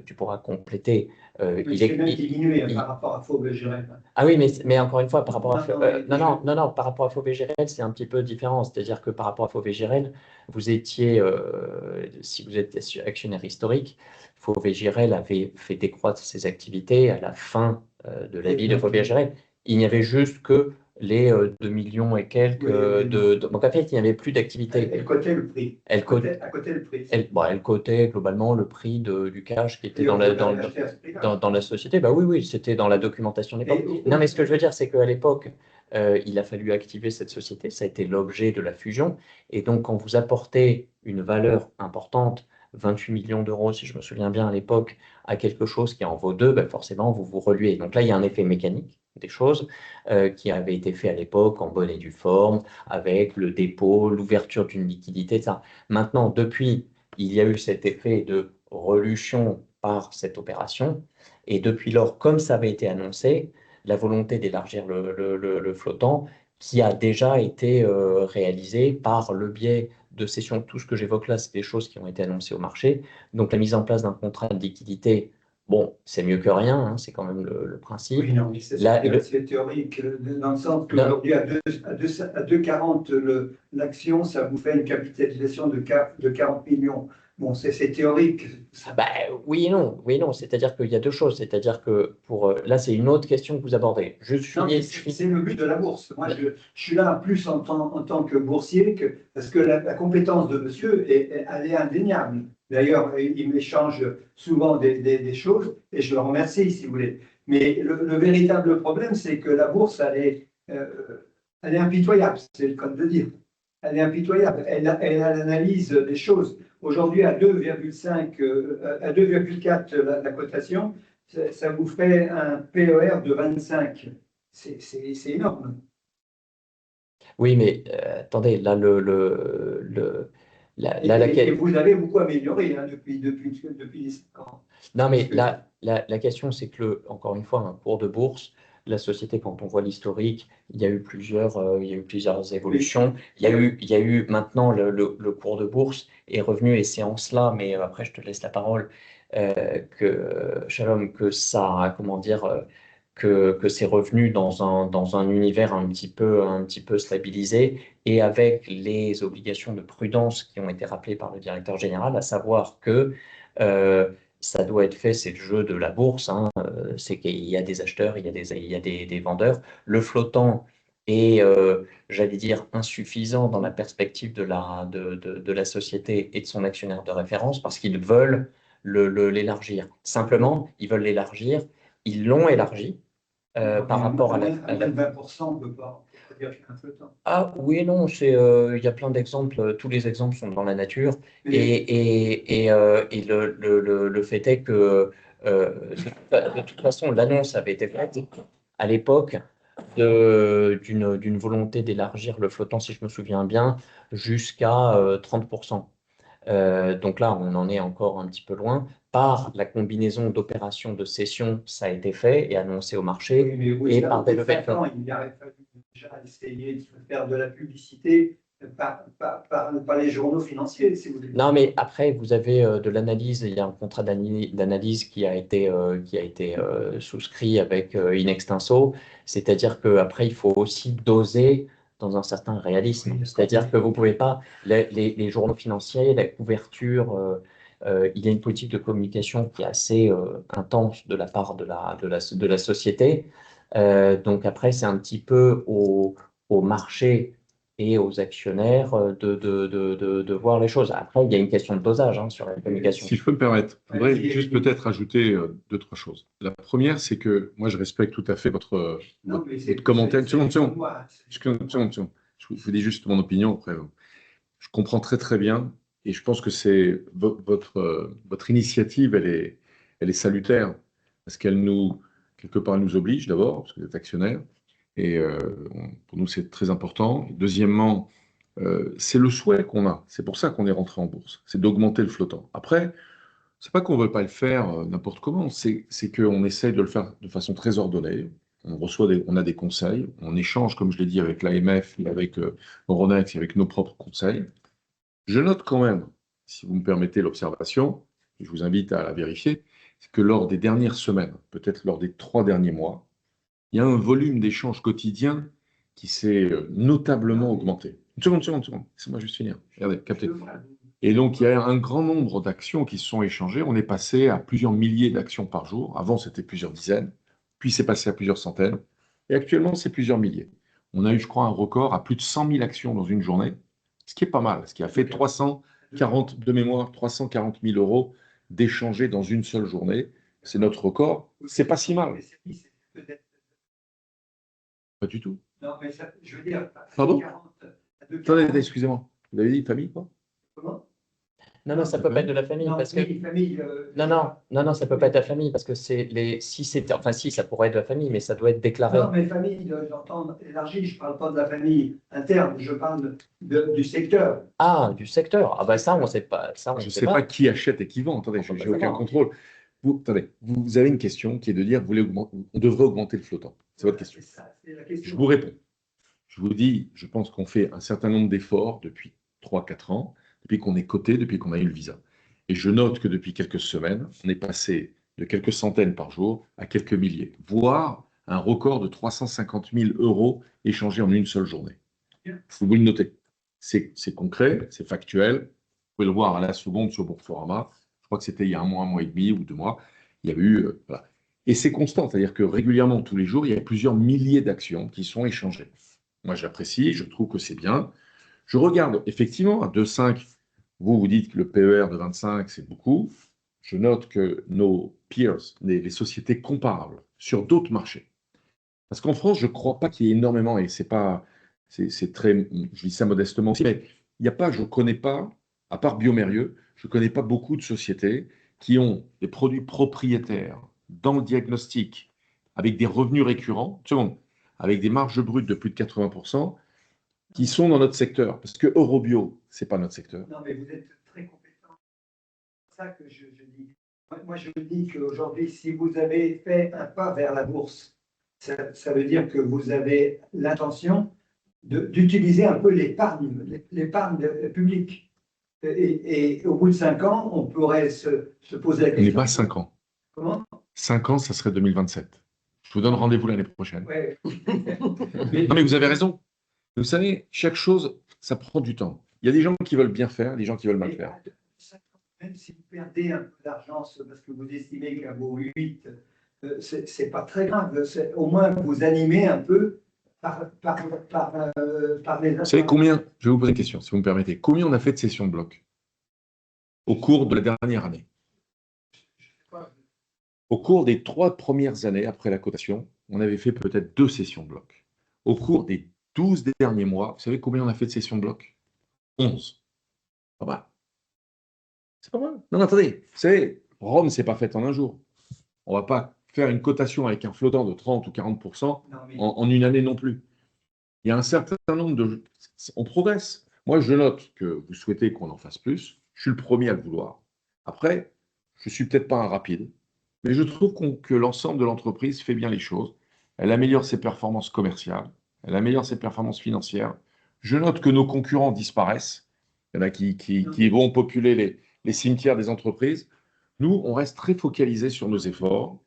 tu pourras compléter. Il est même diminué par rapport à Faubé-Gérel. Ah oui, mais encore une fois, par rapport à non, par rapport à Faubé-Gérel, c'est un petit peu différent. C'est-à-dire que par rapport à Faubé-Gérel, vous étiez, si vous êtes actionnaire historique, Faubé-Gérel avait fait décroître ses activités à la fin de la vie de Faubé-Gérel. Il n'y avait juste que les 2 millions et quelques donc en fait, il n'y avait plus d'activité. Elle cotait le prix. Elle cotait le prix. Elle cotait globalement le prix du cash qui était dans la société. Bah oui, c'était dans la documentation de l'époque. Non, mais ce que je veux dire, c'est qu'à l'époque, il a fallu activer cette société. Ça a été l'objet de la fusion. Et donc, quand vous apportez une valeur importante, 28 millions d'euros, si je me souviens bien à l'époque, à quelque chose qui en vaut 2, ben forcément, vous vous reluez. Donc là, il y a un effet mécanique des choses qui avait été fait à l'époque en bonne et due forme, avec le dépôt, l'ouverture d'une liquidité, etc. Maintenant, depuis, il y a eu cet effet de relution par cette opération. Et depuis lors, comme ça avait été annoncé, la volonté d'élargir le flottant, qui a déjà été réalisée par le biais de cession. Tout ce que j'évoque là, c'est des choses qui ont été annoncées au marché. Donc la mise en place d'un contrat de liquidité, bon, c'est mieux que rien, hein, c'est quand même le principe. Oui, non, mais c'est théorique, dans le sens qu'aujourd'hui, à 2,40 l'action, ça vous fait une capitalisation de 40 millions. Bon, c'est théorique. Oui et non. C'est-à-dire qu'il y a deux choses. C'est-à-dire que là, c'est une autre question que vous abordez. C'est le but de la bourse. Moi, je suis là plus en tant que boursier, parce que la compétence de monsieur, elle est indéniable. D'ailleurs, il m'échange souvent des choses, et je le remercie, si vous voulez. Mais le véritable problème, c'est que la bourse, elle est impitoyable, c'est le cas de le dire. Elle est impitoyable. Elle analyse des choses. Aujourd'hui, à 2,4 la cotation, ça vous fait un PER de 25. C'est énorme. Oui, mais attendez, là, Et vous avez beaucoup amélioré hein, depuis les 5 ans. non, mais Parce que- la question, c'est que, encore une fois, un cours de bourse, la société, quand on voit l'historique, il y a eu plusieurs évolutions. Il y a eu maintenant le cours de bourse est revenu, et c'est en cela, mais après, je te laisse la parole, Shalom, que ça, comment dire, que c'est revenu dans un univers un petit peu stabilisé, et avec les obligations de prudence qui ont été rappelées par le directeur général, à savoir que euh, ça doit être fait, c'est le jeu de la bourse, hein, c'est qu'il y a des acheteurs, il y a des vendeurs. Le flottant est, j'allais dire, insuffisant dans la perspective de la société et de son actionnaire de référence parce qu'ils veulent l'élargir. Simplement, ils veulent l'élargir, ils l'ont élargi par rapport à à moins de 20%, on ne peut pas dire qu'il y a un flottant. Ah oui et non, il y a plein d'exemples, tous les exemples sont dans la nature, Mais et le fait est que de toute façon, l'annonce avait été faite à l'époque d'une volonté d'élargir le flottant, si je me souviens bien, jusqu'à 30%. Donc là, on en est encore un petit peu loin. Par la combinaison d'opérations de cession, ça a été fait et annoncé au marché, oui, mais oui, et ça, par au des bout de levées de 5 ans, fonds. il aurait fallu déjà essayer de se faire de la publicité par les journaux financiers, si vous voulez. Non, mais après, vous avez de l'analyse, il y a un contrat d'analyse qui a été souscrit avec In Extenso, c'est-à-dire qu'après, il faut aussi doser dans un certain réalisme. C'est-à-dire que vous pouvez pas, les journaux financiers, la couverture, il y a une politique de communication qui est assez intense de la part de la société. Donc après, c'est un petit peu au marché et aux actionnaires de voir les choses. Après, il y a une question de dosage hein, sur la communication. Si je peux me permettre, je voudrais Allez-y, juste allez-y. peut-être ajouter deux, trois choses. La première, c'est que moi, je respecte tout à fait Non, mais c'est votre commentaire. Une seconde, une seconde. moi. Une seconde, une seconde. Je vous dis juste mon opinion. Après, je comprends très, très bien. Et je pense que c'est votre initiative, elle est salutaire. Parce qu'elle nous, quelque part, elle nous oblige d'abord, parce que vous êtes actionnaire. Et pour nous, c'est très important. Et deuxièmement, c'est le souhait qu'on a. C'est pour ça qu'on est rentré en bourse. C'est d'augmenter le flottant. Après, c'est pas qu'on veut pas le faire n'importe comment. C'est qu'on essaye de le faire de façon très ordonnée. On a des conseils. On échange, comme je l'ai dit, avec l'AMF, avec Euronext, et avec nos propres conseils. Je note quand même, si vous me permettez l'observation, et je vous invite à la vérifier, c'est que lors des dernières semaines, peut-être lors des 3 derniers mois, il y a un volume d'échanges quotidiens qui s'est notablement augmenté. Une seconde, une seconde. Laissez-moi juste finir. Regardez, captez. Et donc, il y a un grand nombre d'actions qui se sont échangées. On est passé à plusieurs milliers d'actions par jour. Avant, c'était plusieurs dizaines. Puis, c'est passé à plusieurs centaines. Et actuellement, c'est plusieurs milliers. On a eu, je crois, un record à plus de 100 000 actions dans une journée, ce qui est pas mal, ce qui a fait 340, de mémoire, 340 000 euros d'échangés dans une seule journée. C'est notre record. C'est pas si mal. Pas du tout. Non, mais ça, je veux dire, Pardon 40, Attendez, excusez-moi. Vous avez dit famille, quoi? comment? Non, non, ça peut pas être de la famille Non, parce que famille, non, ça peut pas être la famille parce que si c'était, enfin si, ça pourrait être de la famille, mais ça doit être déclaré. non, mais famille, j'entends élargi, je ne parle pas de la famille interne, je parle du secteur. Ah, du secteur. Ah bah ça, on sait pas. Ça, on Je ne sait sais pas qui achète et qui vend. Attendez, On peut je pas n'ai aucun savoir. contrôle. Attendez, vous avez une question qui est de dire, on devrait augmenter le flottant. C'est votre question. C'est ça, c'est la question. Je vous réponds. Je vous dis, je pense qu'on fait un certain nombre d'efforts depuis 3-4 ans, depuis qu'on est coté, depuis qu'on a eu le visa. Et je note que depuis quelques semaines, on est passé de quelques centaines par jour à quelques milliers, voire un record de 350 000 euros échangés en une seule journée. Vous le notez. C'est concret, c'est factuel. Vous pouvez le voir à la seconde sur Boursorama. Je crois que c'était il y a un mois et demi ou 2 mois. Il y a eu. Voilà. Et c'est constant, c'est-à-dire que régulièrement, tous les jours, il y a plusieurs milliers d'actions qui sont échangées. Moi, j'apprécie, je trouve que c'est bien. Je regarde effectivement à 2,5. Vous dites que le PER de 25, c'est beaucoup. Je note que nos peers, les sociétés comparables sur d'autres marchés, parce qu'en France, je ne crois pas qu'il y ait énormément, et c'est pas, c'est très, je dis ça modestement aussi, mais il n'y a pas, je ne connais pas, à part Biomérieux, je ne connais pas beaucoup de sociétés qui ont des produits propriétaires dans le diagnostic, avec des revenus récurrents, seconde, avec des marges brutes de plus de 80%, qui sont dans notre secteur. Parce que Eurobio, ce n'est pas notre secteur. Non, mais vous êtes très compétent. C'est ça que je dis. Moi, je dis qu'aujourd'hui, si vous avez fait un pas vers la bourse, ça veut dire que vous avez l'intention d'utiliser un peu l'épargne publique. Et au bout de 5 ans, on pourrait se poser la On question. n'est pas 5 ans. Comment? 5 ans, ça serait 2027. Je vous donne rendez-vous l'année prochaine. Ouais. Non, mais vous avez raison. Vous savez, chaque chose, ça prend du temps. Il y a des gens qui veulent bien faire, des gens qui veulent mal faire. Même si vous perdez un peu d'argent parce que vous estimez qu'à vos 8, c'est pas très grave. Au moins, vous animez un peu par les. Vous savez combien, je vais vous poser une question, si vous me permettez, combien on a fait de sessions de bloc au cours de la dernière année? Au cours des 3 premières années après la cotation, on avait fait peut-être 2 sessions de bloc. Au cours des 12 derniers mois, vous savez combien on a fait de sessions de bloc? 11. Pas mal. C'est pas mal. Non, attendez, vous savez, Rome, c'est pas fait en un jour. On ne va pas faire une cotation avec un flottant de 30 ou 40% en une année non plus. Il y a un certain nombre de... On progresse. Moi, je note que vous souhaitez qu'on en fasse plus. Je suis le premier à le vouloir. Après, je ne suis peut-être pas un rapide, mais je trouve que l'ensemble de l'entreprise fait bien les choses. Elle améliore ses performances commerciales, elle améliore ses performances financières. Je note que nos concurrents disparaissent. Il y en a qui vont populer les cimetières des entreprises. Nous, on reste très focalisés sur nos efforts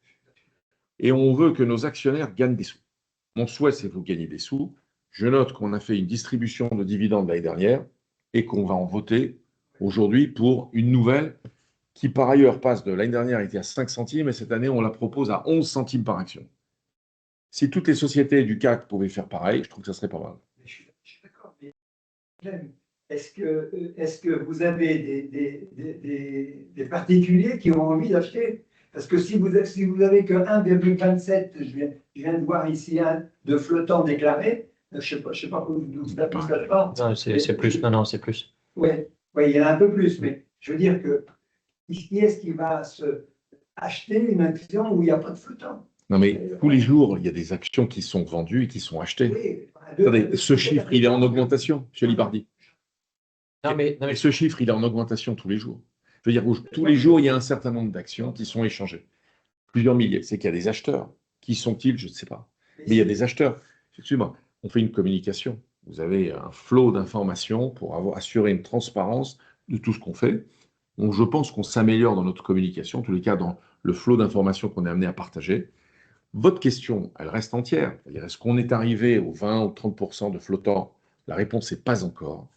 et on veut que nos actionnaires gagnent des sous. Mon souhait, c'est que vous gagnez des sous. Je note qu'on a fait une distribution de dividendes l'année dernière et qu'on va en voter aujourd'hui pour une nouvelle qui, par ailleurs, passe de l'année dernière, était à 5 centimes et cette année, on la propose à 11 centimes par action. Si toutes les sociétés du CAC pouvaient faire pareil, je trouve que ça serait pas mal. Je suis d'accord, mais est-ce que vous avez des particuliers qui ont envie d'acheter? Parce que si vous avez que 1,27, je viens de voir ici de flottants déclarés, je ne sais pas d'où ça part. Non, c'est plus. Non, c'est plus. Oui, il y en a un peu plus, mais je veux dire que qui est-ce qui va acheter une action où il n'y a pas de flottant? Non, mais tous les jours, il y a des actions qui sont vendues et qui sont achetées. Oui, Attendez, ce chiffre, il est en augmentation, M. Libardi. Non, mais Et ce chiffre, il est en augmentation tous les jours. Je veux dire, tous les jours, il y a un certain nombre d'actions qui sont échangées. Plusieurs milliers. C'est qu'il y a des acheteurs. Qui sont-ils? Je ne sais pas. Mais il y a des acheteurs. Excusez-moi, on fait une communication. Vous avez un flot d'informations pour assurer une transparence de tout ce qu'on fait. Donc, je pense qu'on s'améliore dans notre communication, en tous les cas dans le flot d'informations qu'on est amené à partager. Votre question, elle reste entière. C'est-à-dire, est-ce qu'on est arrivé aux 20 ou 30% de flottants? La réponse est pas encore.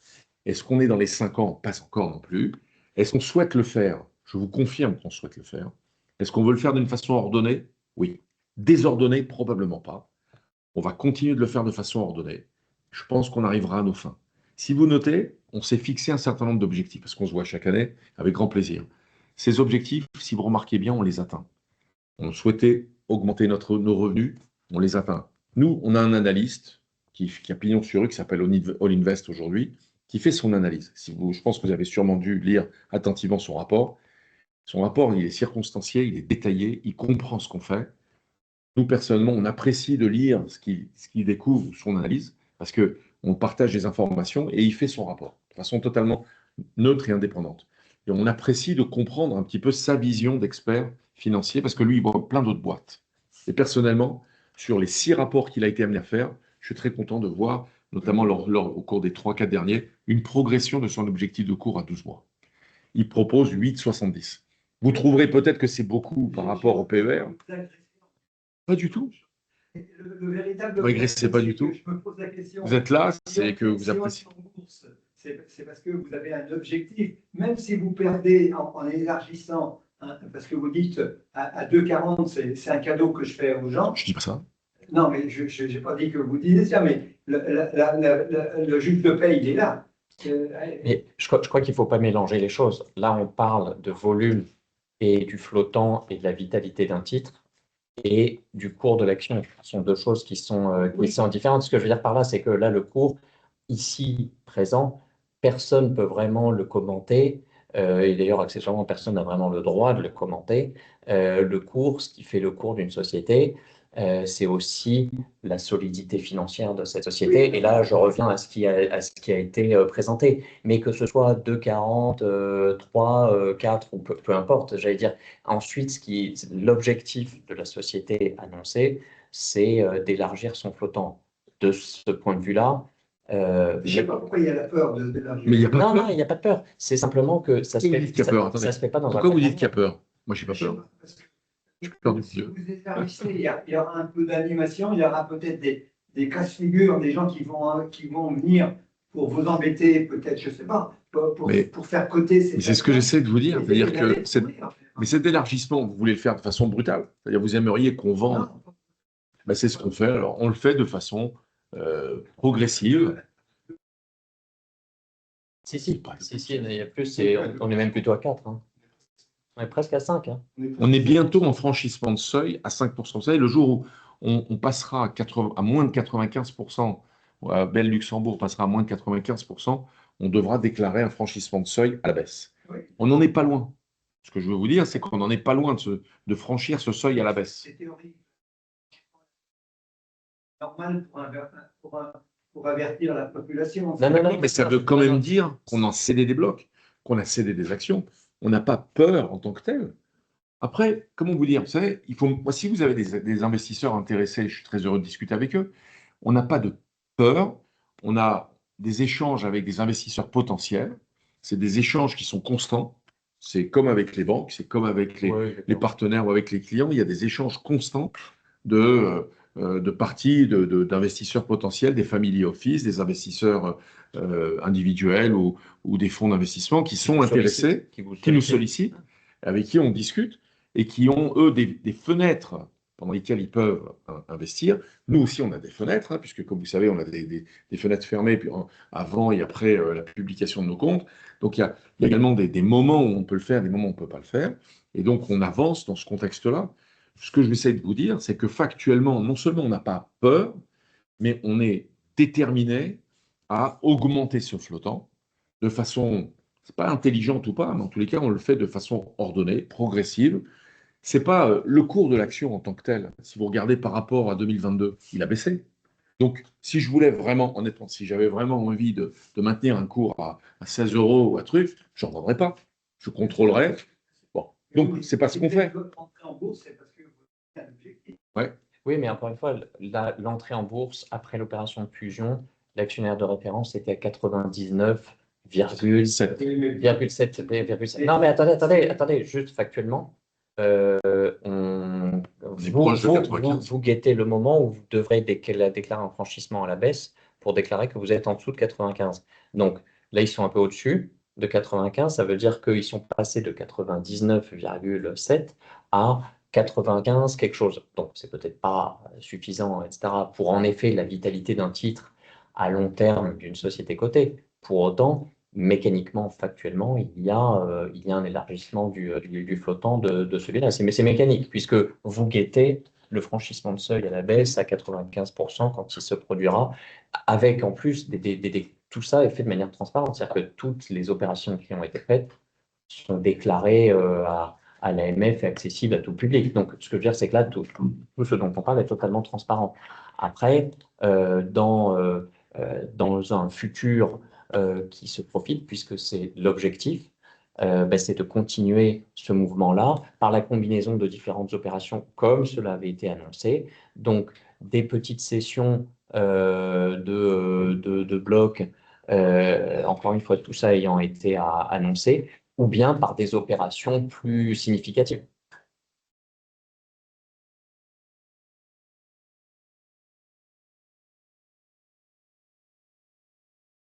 Est-ce qu'on est dans les 5 ans? Pas encore non plus. Est-ce qu'on souhaite le faire? Je vous confirme qu'on souhaite le faire. Est-ce qu'on veut le faire d'une façon ordonnée? Oui. Désordonnée? Probablement pas. On va continuer de le faire de façon ordonnée. Je pense qu'on arrivera à nos fins. Si vous notez, on s'est fixé un certain nombre d'objectifs, parce qu'on se voit chaque année avec grand plaisir. Ces objectifs, si vous remarquez bien, on les atteint. On souhaitait augmenter nos revenus, on les atteint. Nous, on a un analyste qui a pignon sur rue, qui s'appelle All Invest aujourd'hui, qui fait son analyse. Je pense que vous avez sûrement dû lire attentivement son rapport. Son rapport, il est circonstancié, il est détaillé, il comprend ce qu'on fait. Nous, personnellement, on apprécie de lire ce qu'il découvre, son analyse, parce qu'on partage des informations et il fait son rapport de façon totalement neutre et indépendante. Et on apprécie de comprendre un petit peu sa vision d'expert financier, parce que lui, il voit plein d'autres boîtes. Et personnellement, sur les 6 rapports qu'il a été amené à faire, je suis très content de voir, notamment au cours des 3-4 derniers, une progression de son objectif de cours à 12 mois. Il propose 8,70. Vous trouverez peut-être que c'est beaucoup par rapport au PER. Pas du tout. Le véritable Régressez pas du tout. je me pose la question. Vous êtes là, c'est que vous appréciez. C'est parce que vous avez un objectif. Même si vous perdez en élargissant, hein, parce que vous dites à 2,40, c'est un cadeau que je fais aux gens. Je dis pas ça. Non, mais je n'ai pas dit que vous disiez ça, mais le juge de paie, il est là. Mais je crois qu'il ne faut pas mélanger les choses. Là, on parle de volume et du flottant et de la vitalité d'un titre et du cours de l'action. Ce sont deux choses qui sont différentes. Ce que je veux dire par là, c'est que là, le cours, ici, présent, personne ne peut vraiment le commenter. et d'ailleurs, accessoirement, personne n'a vraiment le droit de le commenter. Le cours, ce qui fait le cours d'une société, c'est aussi la solidité financière de cette société. Et là, je reviens à ce qui a été présenté. Mais que ce soit 2,40, 3, 4 ou peu importe, j'allais dire. Ensuite, l'objectif de la société annoncée, c'est d'élargir son flottant. De ce point de vue-là, Je ne sais pas pourquoi il y a la peur de l'élargir. Mais il n'y a pas non, peur. non, il n'y a pas de peur. C'est simplement que ça se Pourquoi fait, vous dites qu'il y a peur? Attendez. ça se fait pas dans un Pourquoi vous cadre dites qu'il y a peur? Moi, je n'ai pas Je sais peur. pas, parce que J'ai peur du si Dieu. vous élargissez, il y aura un peu d'animation, il y aura peut-être des cas-figure, des gens qui vont venir pour vous embêter, peut-être, je ne sais pas, pour faire coter ces. Mais c'est ce que j'essaie de vous dire. C'est-à-dire que Mais cet élargissement, vous voulez le faire de façon brutale. C'est-à-dire vous aimeriez qu'on vende. Ben, c'est ce qu'on fait. Alors, on le fait de façon progressive. Si, il y a plus, on est même plutôt à 4. Hein. On est presque à 5. Hein. On est bientôt en franchissement de seuil à 5% de seuil. Le jour où on passera à moins de 95%, Belle Luxembourg passera à moins de 95%, on devra déclarer un franchissement de seuil à la baisse. Oui. On n'en est pas loin. Ce que je veux vous dire, c'est qu'on n'en est pas loin de franchir ce seuil à la baisse. C'est théorique. Normal pour avertir la population. Non, mais ça veut quand même dire qu'on a cédé des blocs, qu'on a cédé des actions. On n'a pas peur en tant que tel. Après, comment vous dire, vous savez, moi, si vous avez des investisseurs intéressés, je suis très heureux de discuter avec eux. On n'a pas de peur. On a des échanges avec des investisseurs potentiels. C'est des échanges qui sont constants. C'est comme avec les banques, c'est comme avec les partenaires ou avec les clients. Il y a des échanges constants de parties d'investisseurs potentiels, des family office, des investisseurs individuels ou des fonds d'investissement qui sont intéressés, qui nous sollicitent, avec qui on discute et qui ont, eux, des fenêtres pendant lesquelles ils peuvent investir. Nous aussi, on a des fenêtres, hein, puisque, comme vous savez, on a des fenêtres fermées puis avant et après la publication de nos comptes. Donc, il y a également des moments où on peut le faire, des moments où on ne peut pas le faire. Et donc, on avance dans ce contexte-là. Ce que je vais essayer de vous dire, c'est que factuellement, non seulement on n'a pas peur, mais on est déterminé à augmenter ce flottant de façon, c'est pas intelligente ou pas, mais en tous les cas, on le fait de façon ordonnée, progressive. C'est pas le cours de l'action en tant que tel. Si vous regardez par rapport à 2022, il a baissé. Donc, si je voulais vraiment, honnêtement, si j'avais vraiment envie de maintenir un cours à 16 euros ou à truc, je n'en vendrais pas. Je contrôlerais. Bon, donc, c'est pas ce qu'on fait. Ouais. Oui, mais encore une fois, l'entrée en bourse après l'opération de fusion, l'actionnaire de référence était à 99,7. Non, mais attendez, juste factuellement, vous guettez le moment où vous devrez déclarer un franchissement à la baisse pour déclarer que vous êtes en dessous de 95. Donc là, ils sont un peu au-dessus de 95. Ça veut dire qu'ils sont passés de 99,7 à 95 quelque chose. Donc, c'est peut-être pas suffisant, etc., pour en effet la vitalité d'un titre à long terme d'une société cotée. Pour autant, mécaniquement, factuellement, il y a un élargissement du flottant de celui-là. Mais c'est mécanique, puisque vous guettez le franchissement de seuil à la baisse à 95% quand il se produira, avec en plus tout ça est fait de manière transparente. C'est-à-dire que toutes les opérations qui ont été faites sont déclarées à l'AMF et accessibles à tout le public. Donc, ce que je veux dire, c'est que là, tout ce dont on parle est totalement transparent. Après, dans un futur qui se profile, puisque c'est l'objectif, c'est de continuer ce mouvement-là par la combinaison de différentes opérations comme cela avait été annoncé. Donc, des petites sessions de blocs, encore une fois, tout ça ayant été annoncé, ou bien par des opérations plus significatives.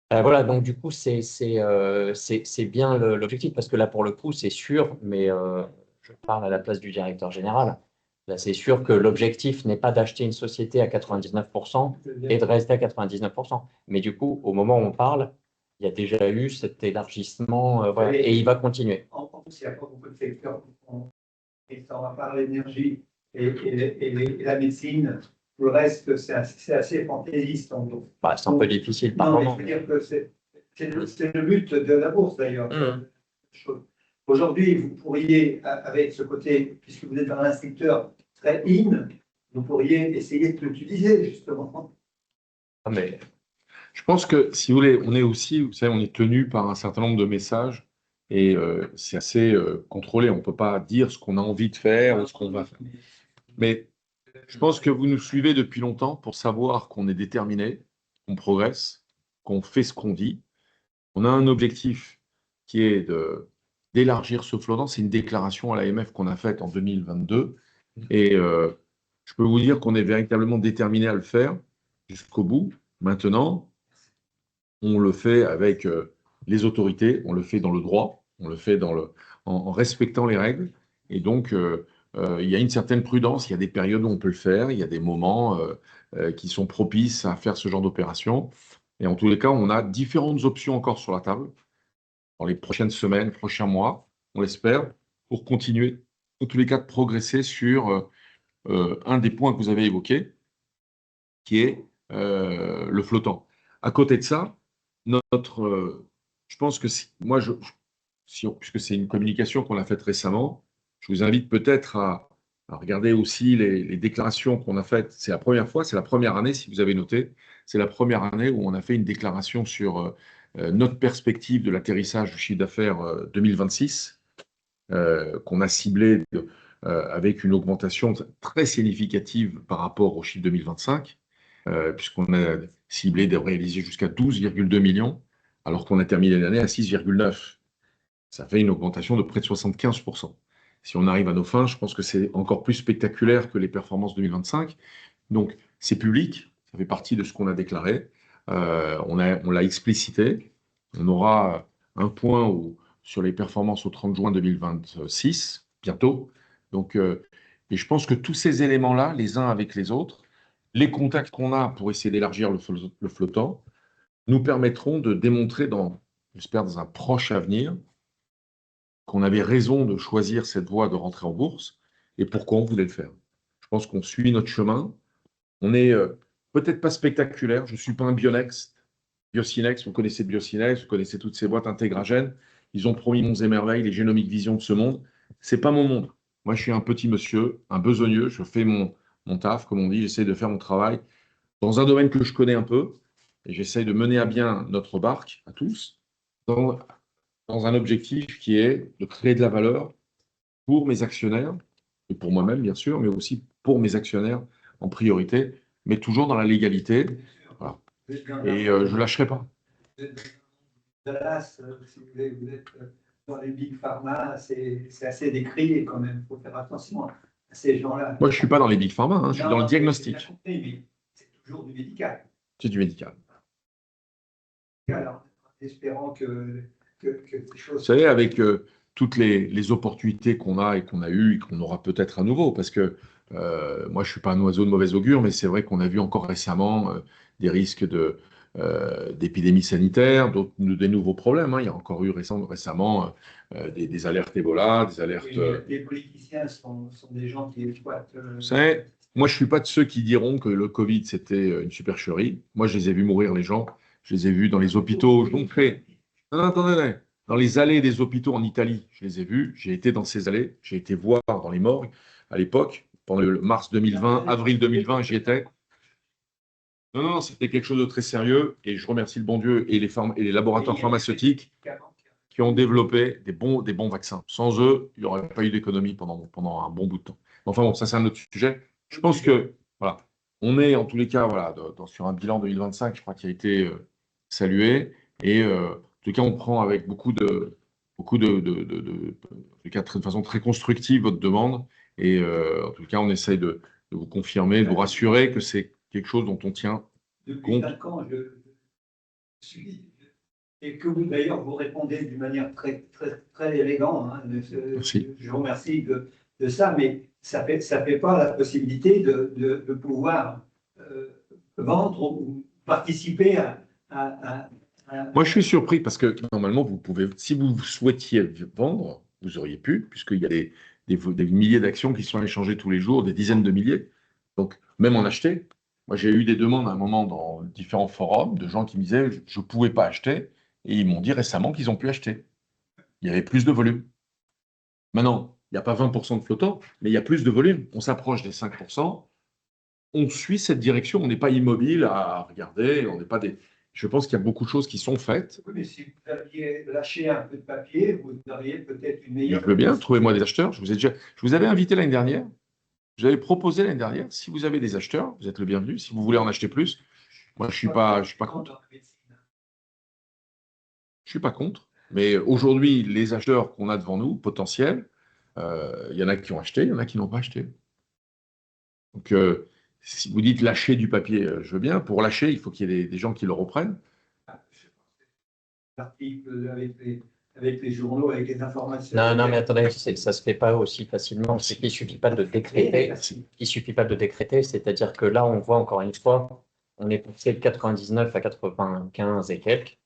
Voilà, donc du coup, c'est bien l'objectif, parce que là, pour le coup, c'est sûr, mais je parle à la place du directeur général. Là, c'est sûr que l'objectif n'est pas d'acheter une société à 99% et de rester à 99%. Mais du coup, au moment où on parle, il y a déjà eu cet élargissement, voilà, et il va continuer. En plus, il n'y a pas beaucoup de secteurs qui sont à part l'énergie et la médecine. Le reste, c'est assez fantaisiste. C'est un peu difficile par moment. moment. Je veux dire que c'est le but de la bourse, d'ailleurs. chose. Aujourd'hui, vous pourriez, avec ce côté, puisque vous êtes dans un secteur très in, vous pourriez essayer de l'utiliser, justement. Ah, mais Je pense que, si vous voulez, on est aussi, vous savez, on est tenu par un certain nombre de messages et c'est assez contrôlé. On ne peut pas dire ce qu'on a envie de faire ou ce qu'on va faire. Mais je pense que vous nous suivez depuis longtemps pour savoir qu'on est déterminé, qu'on progresse, qu'on fait ce qu'on dit. On a un objectif qui est d'élargir ce flottant. C'est une déclaration à l'AMF qu'on a faite en 2022. Et je peux vous dire qu'on est véritablement déterminé à le faire jusqu'au bout. Maintenant, on le fait avec les autorités, on le fait dans le droit, on le fait en respectant les règles. Et donc, il y a une certaine prudence, il y a des périodes où on peut le faire, il y a des moments qui sont propices à faire ce genre d'opération. Et en tous les cas, on a différentes options encore sur la table dans les prochaines semaines, prochains mois, on l'espère, pour continuer, en tous les cas, de progresser sur un des points que vous avez évoqués, qui est le flottant. À côté de ça, je pense que moi, puisque c'est une communication qu'on a faite récemment, je vous invite peut-être à regarder aussi les déclarations qu'on a faites. C'est la première fois, c'est la première année, si vous avez noté, c'est la première année où on a fait une déclaration sur notre perspective de l'atterrissage du chiffre d'affaires 2026, qu'on a ciblé avec une augmentation très significative par rapport au chiffre 2025, puisqu'on a ciblé de réaliser jusqu'à 12,2 millions, alors qu'on a terminé l'année à 6,9. Ça fait une augmentation de près de 75%. Si on arrive à nos fins, je pense que c'est encore plus spectaculaire que les performances 2025. Donc, c'est public, ça fait partie de ce qu'on a déclaré. On l'a explicité. On aura un point sur les performances au 30 juin 2026, bientôt. Donc, et je pense que tous ces éléments-là, les uns avec les autres, les contacts qu'on a pour essayer d'élargir le flottant, nous permettront de démontrer, j'espère dans un proche avenir, qu'on avait raison de choisir cette voie de rentrer en bourse et pourquoi on voulait le faire. Je pense qu'on suit notre chemin. On n'est peut-être pas spectaculaire. Je ne suis pas un Bionext, Biocinex. Vous connaissez Biocinex, vous connaissez toutes ces boîtes intégragènes. Ils ont promis monts et merveilles, les Génomic Vision de ce monde. Ce n'est pas mon monde. Moi, je suis un petit monsieur, un besogneux. Je fais mon taf, comme on dit. J'essaie de faire mon travail dans un domaine que je connais un peu. Et j'essaie de mener à bien notre barque, à tous, dans un objectif qui est de créer de la valeur pour mes actionnaires, et pour moi-même, bien sûr, mais aussi pour mes actionnaires en priorité, mais toujours dans la légalité. Voilà. Et je ne lâcherai pas. Dallas, si vous voulez, vous êtes dans les big pharma, c'est assez décrié quand même. Il faut faire attention à ces gens-là. Moi, je ne suis pas dans les big pharma, hein, je suis dans le diagnostic. Compris, mais c'est toujours du médical. C'est du médical. Alors, en espérant que ces choses. Vous savez, avec toutes les opportunités qu'on a et qu'on a eues et qu'on aura peut-être à nouveau, parce que moi, je ne suis pas un oiseau de mauvais augure, mais c'est vrai qu'on a vu encore récemment des risques d'épidémies sanitaires, des nouveaux problèmes. Hein. Il y a encore eu récemment des alertes Ebola, des alertes. Oui, les politiciens sont des gens qui exploitent. Vous savez, moi, je ne suis pas de ceux qui diront que le Covid, c'était une supercherie. Moi, je les ai vus mourir, les gens. Je les ai vus dans les hôpitaux. Non, attendez. Dans les allées des hôpitaux en Italie, je les ai vus. J'ai été dans ces allées. J'ai été voir dans les morgues à l'époque. Pendant le mars 2020, avril 2020, j'y étais. Non, c'était quelque chose de très sérieux. Et je remercie le bon Dieu et les laboratoires pharmaceutiques qui ont développé des bons vaccins. Sans eux, il n'y aurait pas eu d'économie pendant un bon bout de temps. Enfin bon, ça, c'est un autre sujet. Je pense que, voilà, on est en tous les cas sur un bilan 2025, je crois, qui a été salué. Et en tout cas, on prend avec beaucoup de façon très constructive votre demande. Et en tout cas, on essaye de vous confirmer, de vous rassurer que c'est quelque chose dont on tient Depuis compte. 5 ans, je suis. Et que vous, d'ailleurs, vous répondez d'une manière très, très, très élégante. Hein, Merci. Je vous remercie de ça, mais ça fait pas la possibilité de pouvoir vendre ou participer à. Moi, je suis surpris parce que normalement, vous pouvez, si vous souhaitiez vendre, vous auriez pu, puisqu'il y a des milliers d'actions qui sont échangées tous les jours, des dizaines de milliers. Donc, même en acheter. Moi, j'ai eu des demandes à un moment dans différents forums de gens qui me disaient je ne pouvais pas acheter, et ils m'ont dit récemment qu'ils ont pu acheter. il y avait plus de volume. Maintenant, il n'y a pas 20% de flottants, mais il y a plus de volume. On s'approche des 5%. On suit cette direction. On n'est pas immobile à regarder. On n'est pas des... Je pense qu'il y a beaucoup de choses qui sont faites. Oui, mais si vous aviez lâché un peu de papier, vous auriez peut-être une Je meilleure. veux bien, trouvez-moi des acheteurs. Je vous avais invité l'année dernière. Je vous avais proposé l'année dernière. Si vous avez des acheteurs, vous êtes le bienvenu. Si vous voulez en acheter plus, moi, je suis pas contre. Je suis pas contre. Mais aujourd'hui, les acheteurs qu'on a devant nous, potentiels, il y en a qui ont acheté, il y en a qui n'ont pas acheté. Donc, si vous dites lâcher du papier, je veux bien. Pour lâcher, il faut qu'il y ait des gens qui le reprennent. L'article avec les journaux, avec les informations. Non, mais attendez, ça se fait pas aussi facilement. C'est qu'il suffit pas de décréter. Il suffit pas de décréter, c'est-à-dire que là, on voit encore une fois, on est passé de 99 à 95 et quelques.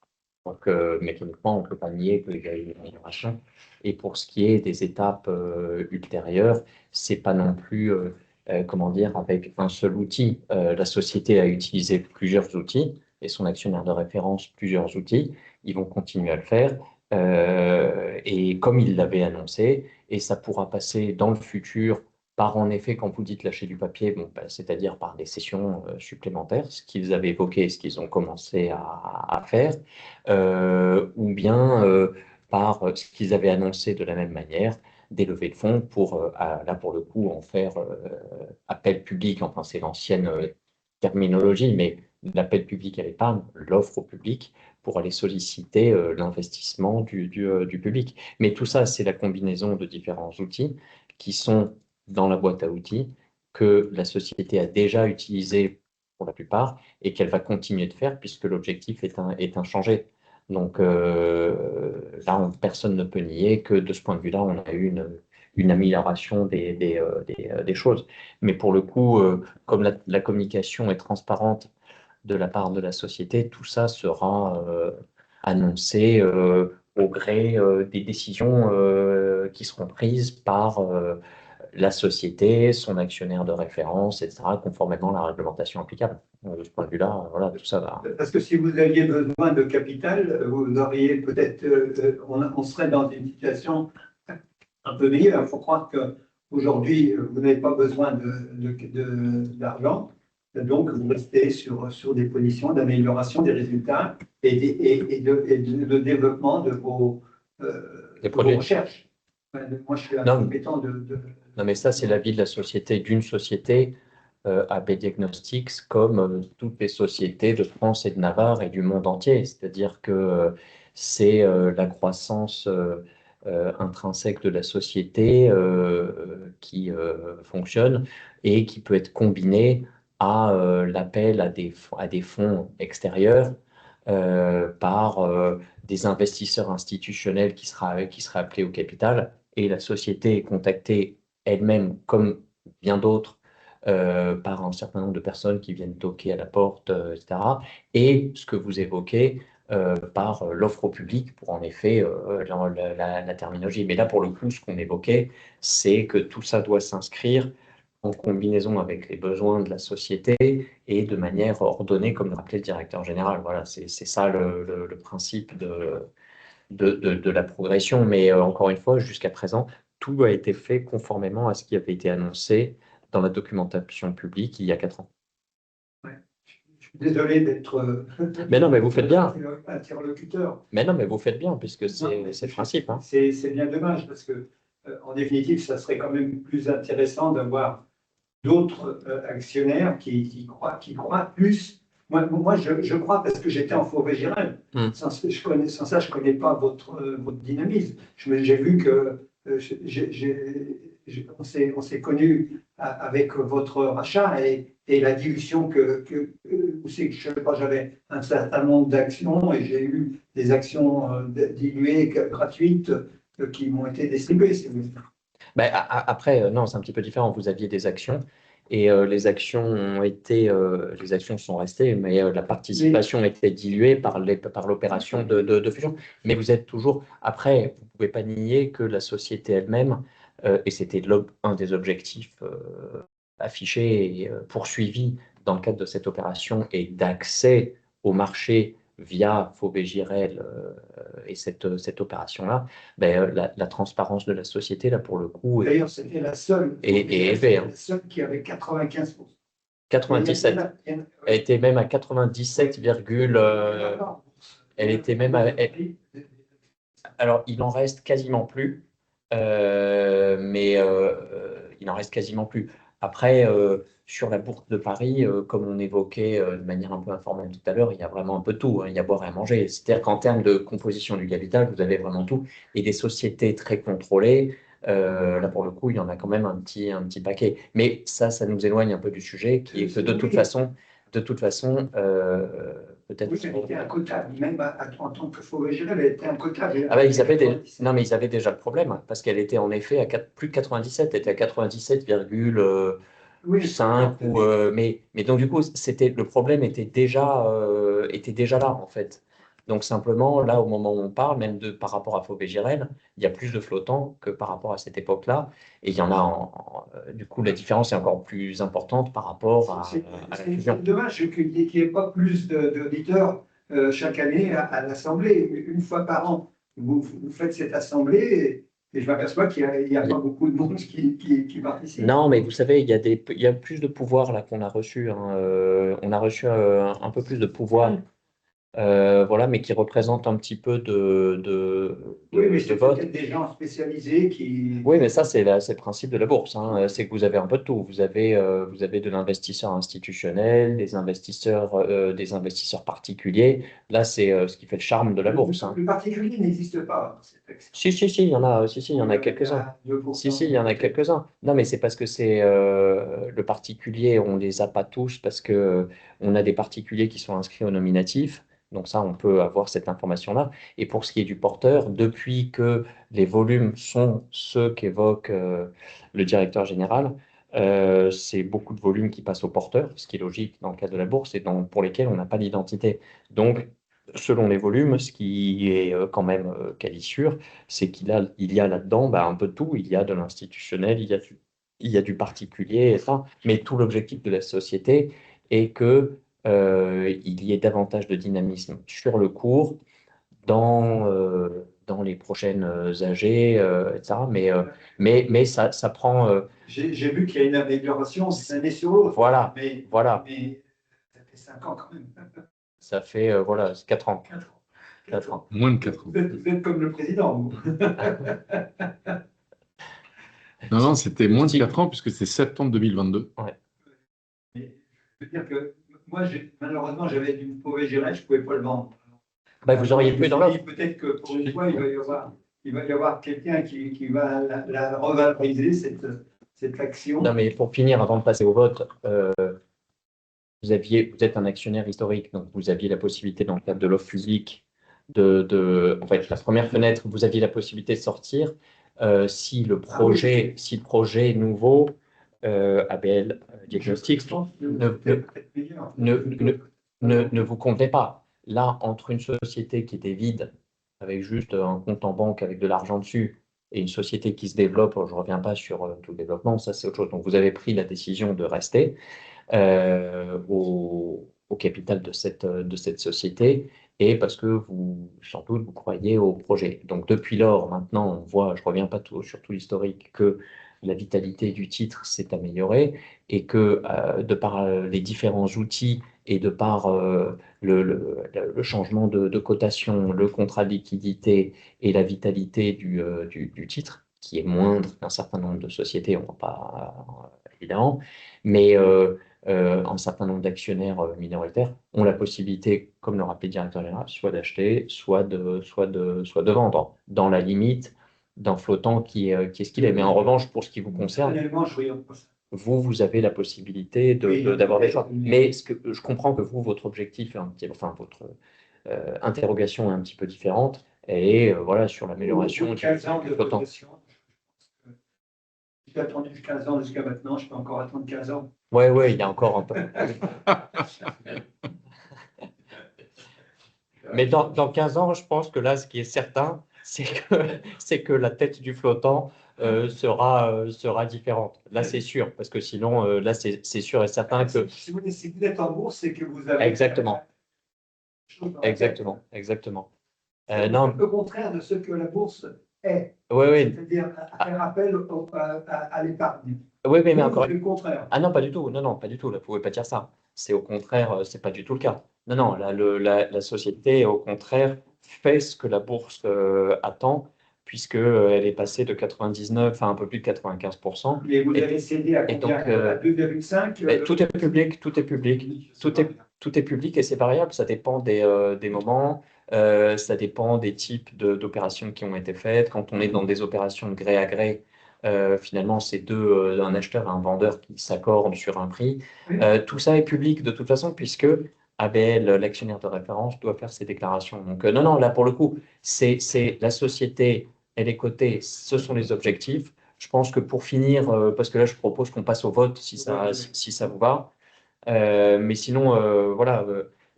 Donc, mécaniquement, on ne peut pas nier qu'il y a eu une amélioration. Et pour ce qui est des étapes ultérieures, c'est pas non plus, comment dire, avec un seul outil. La société a utilisé plusieurs outils et son actionnaire de référence plusieurs outils. Ils vont continuer à le faire. Et comme il l'avait annoncé, et ça pourra passer dans le futur par, en effet, quand vous dites lâcher du papier, bon, c'est-à-dire par des sessions supplémentaires, ce qu'ils avaient évoqué, ce qu'ils ont commencé à faire, ou bien par ce qu'ils avaient annoncé de la même manière, des levées de fonds pour, là pour le coup, en faire appel public, enfin c'est l'ancienne terminologie, mais l'appel public à l'épargne, l'offre au public, pour aller solliciter l'investissement du public. Mais tout ça, c'est la combinaison de différents outils qui sont dans la boîte à outils que la société a déjà utilisé pour la plupart et qu'elle va continuer de faire puisque l'objectif est inchangé. Donc là, personne ne peut nier que de ce point de vue-là, on a eu une amélioration des choses. Mais pour le coup, comme la communication est transparente de la part de la société, tout ça sera annoncé au gré des décisions qui seront prises par la société, son actionnaire de référence, etc., conformément à la réglementation applicable. Donc, de ce point de vue-là, voilà, tout ça va. Parce que si vous aviez besoin de capital, vous auriez peut-être, on serait dans une situation un peu meilleure. Il faut croire qu'aujourd'hui, vous n'avez pas besoin d'argent. Donc, vous restez sur des positions d'amélioration des résultats et de développement de vos recherches. Moi, je suis un compétent Non, mais ça, c'est l'avis de la société, d'une société, AB Diagnostics, comme toutes les sociétés de France et de Navarre et du monde entier. C'est-à-dire que c'est la croissance intrinsèque de la société qui fonctionne et qui peut être combinée à l'appel à des fonds extérieurs par des investisseurs institutionnels qui seraient appelés au capital, et la société est contactée elle-même, comme bien d'autres, par un certain nombre de personnes qui viennent toquer à la porte, etc. Et ce que vous évoquez, par l'offre au public, pour en effet la terminologie. Mais là, pour le coup, ce qu'on évoquait, c'est que tout ça doit s'inscrire en combinaison avec les besoins de la société et de manière ordonnée, comme le rappelait le directeur général. Voilà, c'est ça le principe de la progression. Mais encore une fois, jusqu'à présent, tout a été fait conformément à ce qui avait été annoncé dans la documentation publique il y a 4 ans. Ouais. Je suis désolé d'être Mais non, mais vous faites bien. Interlocuteur. Mais non, mais vous faites bien, puisque c'est le principe. Hein. C'est bien dommage, parce que, en définitive, ça serait quand même plus intéressant d'avoir d'autres actionnaires qui croient plus. Moi je crois parce que j'étais en Forêt-Girel. Sans ça, je ne connais pas votre dynamisme. J'ai vu que on s'est connus avec votre rachat et la dilution où c'est que je sais pas, j'avais un certain nombre d'actions et j'ai eu des actions diluées gratuites qui m'ont été distribuées. Si vous voulez. Ben, après, non, c'est un petit peu différent. Vous aviez des actions et les actions sont restées, mais la participation était diluée par l'opération de fusion. Mais vous êtes toujours. Après, vous ne pouvez pas nier que la société elle-même, et c'était un des objectifs affichés et poursuivis dans le cadre de cette opération et d'accès au marché via Faubé-Girel et cette opération-là, ben, la transparence de la société, là, pour le coup, D'ailleurs, c'était la seule, est c'était élevée. Hein. la seule qui avait 95%. 97. Elle était même à 97, elle était même à, alors, il en reste quasiment plus, mais il en reste quasiment plus. Après, sur la bourse de Paris, comme on évoquait de manière un peu informelle tout à l'heure, il y a vraiment un peu tout, hein, il y a à boire et à manger. C'est-à-dire qu'en termes de composition du capital, vous avez vraiment tout. Et des sociétés très contrôlées, là pour le coup, il y en a quand même un petit paquet. Mais ça nous éloigne un peu du sujet, qui est que de toute façon, peut-être. Oui, mais elle était un quota, même en tant que Faubé-Girel, elle était un quota. Ah bah, non, mais ils avaient déjà le problème, parce qu'elle était en effet à plus de 97, elle était à 97,5 Oui, mais donc du coup, le problème était déjà là, en fait. Donc simplement, là, au moment où on parle, même par rapport à Faubé-Girel, il y a plus de flottants que par rapport à cette époque-là. Et il y en a, du coup, la différence est encore plus importante par rapport à la fusion. C'est dommage qu'il n'y ait pas plus d'auditeurs chaque année à l'Assemblée. Une fois par an, vous faites cette Assemblée et je m'aperçois qu'il n'y a pas beaucoup de monde qui participe. Non, mais vous savez, il y a plus de pouvoir là qu'on a reçu. Hein, on a reçu un peu plus de pouvoir, voilà, mais qui représente un petit peu Oui, mais de c'est vote. peut-être des gens spécialisés qui. Oui, mais ça, c'est le principe de la bourse. Hein. C'est que vous avez un peu de tout. Vous avez de l'investisseur institutionnel, des investisseurs particuliers. Là, c'est ce qui fait le charme de la bourse. Hein. Le particulier n'existe pas. Si, il y en a, il y en a quelques-uns. Si, il y en a quelques-uns. Non, mais c'est parce que c'est le particulier, on les a pas tous parce que on a des particuliers qui sont inscrits au nominatif. Donc ça, on peut avoir cette information-là. Et pour ce qui est du porteur, depuis que les volumes sont ceux qu'évoque le directeur général, c'est beaucoup de volumes qui passent au porteur, ce qui est logique dans le cadre de la bourse et pour lesquels on n'a pas d'identité. Donc, selon les volumes, ce qui est quand même quali-sûr, c'est il y a là-dedans bah, un peu de tout. Il y a de l'institutionnel, il y a du particulier, et ça. Mais tout l'objectif de la société est que il y ait davantage de dynamisme sur le cours dans les prochaines AG, etc. Mais ça prend. J'ai vu qu'il y a une amélioration d'une année sur l'autre. Voilà, Mais ça fait 5 ans quand même. Ça fait voilà, 4 ans. 4 ans. Moins de 4 ans. Vous êtes comme le président, vous. Non, c'était moins de 4 ans puisque c'est septembre 2022. Ouais. Mais je veux dire que moi, malheureusement, j'avais du Faubé-Girel, je ne pouvais pas le vendre. Bah, vous auriez pu dans l'offre. Peut-être que pour une fois, il va y avoir quelqu'un qui va la revaloriser, cette action. Non, mais pour finir, avant de passer au vote, vous êtes un actionnaire historique, donc vous aviez la possibilité, dans le cadre de l'offre publique, en fait, la première fenêtre, vous aviez la possibilité de sortir si le projet nouveau, ABL Diagnostics, ne vous comptait pas. Là, entre une société qui était vide, avec juste un compte en banque avec de l'argent dessus, et une société qui se développe, je ne reviens pas sur tout le développement, ça c'est autre chose. Donc vous avez pris la décision de rester au capital de cette société et parce que sans doute, vous croyez au projet. Donc depuis lors, maintenant, on voit, je ne reviens pas sur tout l'historique, que la vitalité du titre s'est améliorée et que de par les différents outils et de par le changement de cotation, le contrat de liquidité et la vitalité du titre, qui est moindre qu'un certain nombre de sociétés, on ne va pas, évidemment, mais un certain nombre d'actionnaires minoritaires ont la possibilité, comme le rappelait le directeur général, soit d'acheter, soit de vendre, dans la limite d'un flottant qui est ce qu'il est. Mais en revanche, pour ce qui vous concerne, vous avez la possibilité d'avoir des choix. Mais je comprends que votre objectif, enfin votre interrogation est un petit peu différente, et voilà, sur l'amélioration du flottant. J'ai attendu 15 ans jusqu'à maintenant, je peux encore attendre 15 ans. Oui, il y a encore un peu. Mais dans 15 ans, je pense que là, ce qui est certain, c'est que la tête du flottant sera différente. Là, c'est sûr, parce que sinon, là, c'est sûr et certain que… Si vous êtes en bourse, c'est que vous avez… Exactement. chose dans la tête. Exactement, exactement. Non, Le contraire de ce que la bourse est, oui, oui, c'est-à-dire à faire appel à l'épargne. oui, mais Vous, encore. c'est le contraire. Ah non, pas du tout. Non, non, pas du tout. Là, vous pouvez pas dire ça. C'est au contraire, c'est pas du tout le cas. Non, non, là, la société, au contraire, fait ce que la bourse attend, puisque elle est passée de 99 à un peu plus de 95%. Et vous Et, avez cédé à et combien? donc, À 2,5 tout est public, tout est public, tout est public et c'est variable. Ça dépend des moments, ça dépend des types d'opérations qui ont été faites. Quand on est dans des opérations de gré à gré, finalement, c'est un acheteur et un vendeur qui s'accordent sur un prix. Oui. Tout ça est public de toute façon, puisque ABL, l'actionnaire de référence, doit faire ses déclarations. Donc, non, non, là, pour le coup, c'est la société, elle est cotée, ce sont les objectifs. Je pense que pour finir, parce que là, je propose qu'on passe au vote si si ça vous va. Mais sinon, voilà,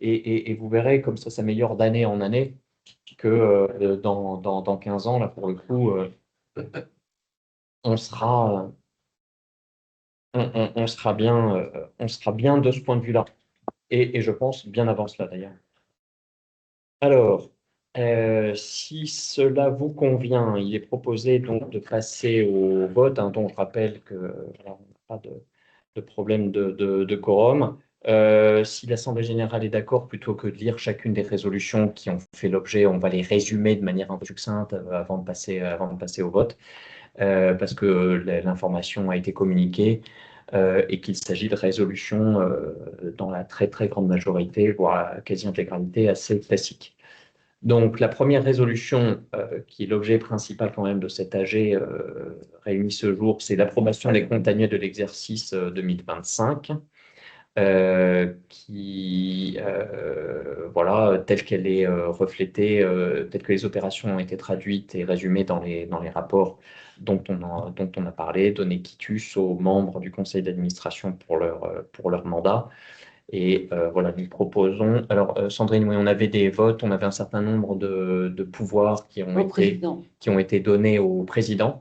et vous verrez comme ça s'améliore d'année en année, que dans 15 ans, là, pour le coup, on sera, on sera bien de ce point de vue-là. Et je pense bien avant cela, d'ailleurs. Alors, si cela vous convient, il est proposé donc de passer au vote, hein, dont je rappelle que voilà, on n'a pas de problème de quorum. Si l'Assemblée générale est d'accord, plutôt que de lire chacune des résolutions qui ont fait l'objet, on va les résumer de manière un peu succincte avant de passer au vote, parce que l'information a été communiquée et qu'il s'agit de résolutions dans la très très grande majorité, voire la quasi-intégralité, assez classiques. Donc, la première résolution, qui est l'objet principal quand même de cet AG réuni ce jour, c'est l'approbation des comptes annuels de l'exercice 2025, qui, voilà, telle qu'elle est reflétée, telle que les opérations ont été traduites et résumées dans les rapports dont on a parlé, donner quitus aux membres du conseil d'administration pour leur mandat. Et voilà, nous proposons. Alors, Sandrine, oui, on avait des votes, on avait un certain nombre de pouvoirs qui ont été donnés au président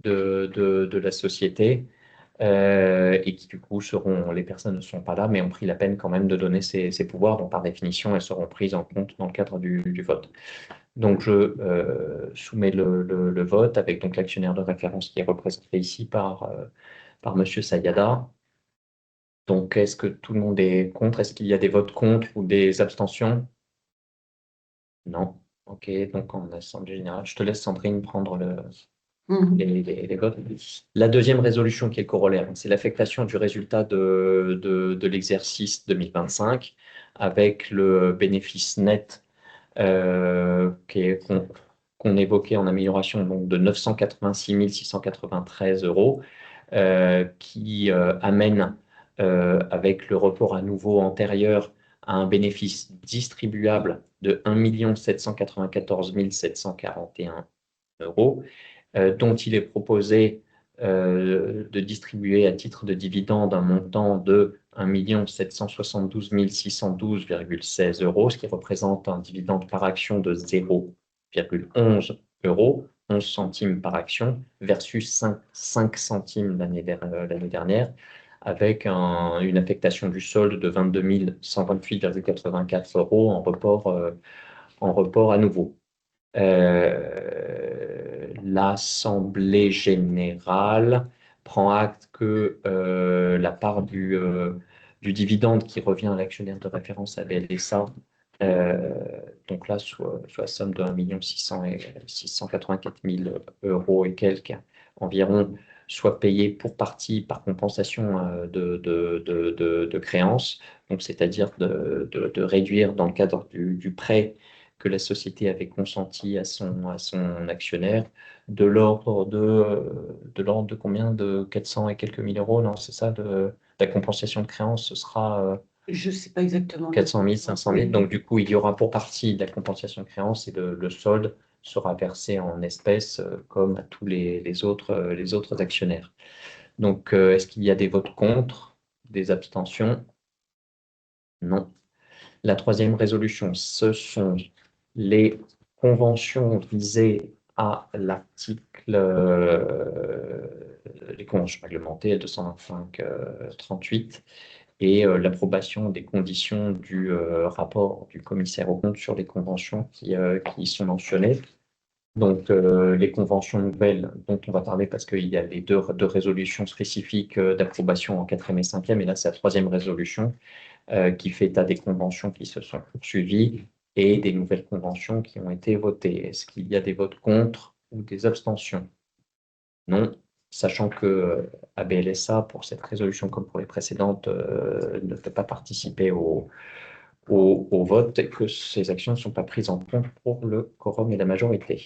de la société et qui, du coup, les personnes ne sont pas là, mais ont pris la peine quand même de donner ces pouvoirs, donc par définition, elles seront prises en compte dans le cadre du vote. Donc, je soumets le vote avec donc l'actionnaire de référence qui est représenté ici par Monsieur Sayada. Donc, est-ce que tout le monde est contre? Est-ce qu'il y a des votes contre ou des abstentions? Non. OK, donc en Assemblée générale, je te laisse, Sandrine, prendre les votes. La deuxième résolution qui est le corollaire, c'est l'affectation du résultat de l'exercice 2025 avec le bénéfice net qu'on évoquait en amélioration donc, de 986 693 euros qui amène avec le report à nouveau antérieur à un bénéfice distribuable de 1 794 741 euros, dont il est proposé de distribuer à titre de dividende un montant de 1 772 612,16 euros, ce qui représente un dividende par action de 0,11 euros, 11 centimes par action, versus 5 centimes l'année dernière, avec une affectation du solde de 22 128,84 euros en report à nouveau. L'Assemblée générale prend acte que la part du dividende qui revient à l'actionnaire de référence ABL-SA, donc là, soit la somme de 1 684 000 euros et quelques environ, soit payé pour partie par compensation de créances, donc c'est-à-dire de réduire dans le cadre du prêt que la société avait consenti à son actionnaire, de l'ordre de combien? De 400 et quelques mille euros, non, c'est ça, la compensation de créances, ce sera Je ne sais pas exactement. 400 000, 500 000. Donc, du coup, il y aura pour partie de la compensation de créances et le solde sera versé en espèces comme à tous les autres actionnaires. Donc, est-ce qu'il y a des votes contre, des abstentions? Non. La troisième résolution, ce sont les conventions visées à l'article, les conventions réglementées 225-38 et l'approbation des conditions du rapport du commissaire aux comptes sur les conventions qui sont mentionnées. Donc, les conventions nouvelles dont on va parler parce qu'il y a les deux résolutions spécifiques d'approbation en 4e et 5e, et là, c'est la 3e résolution qui fait état des conventions qui se sont poursuivies et des nouvelles conventions qui ont été votées. Est-ce qu'il y a des votes contre ou des abstentions? Non, sachant que ABLSA, pour cette résolution comme pour les précédentes, ne peut pas participer au vote et que ces actions ne sont pas prises en compte pour le quorum et la majorité.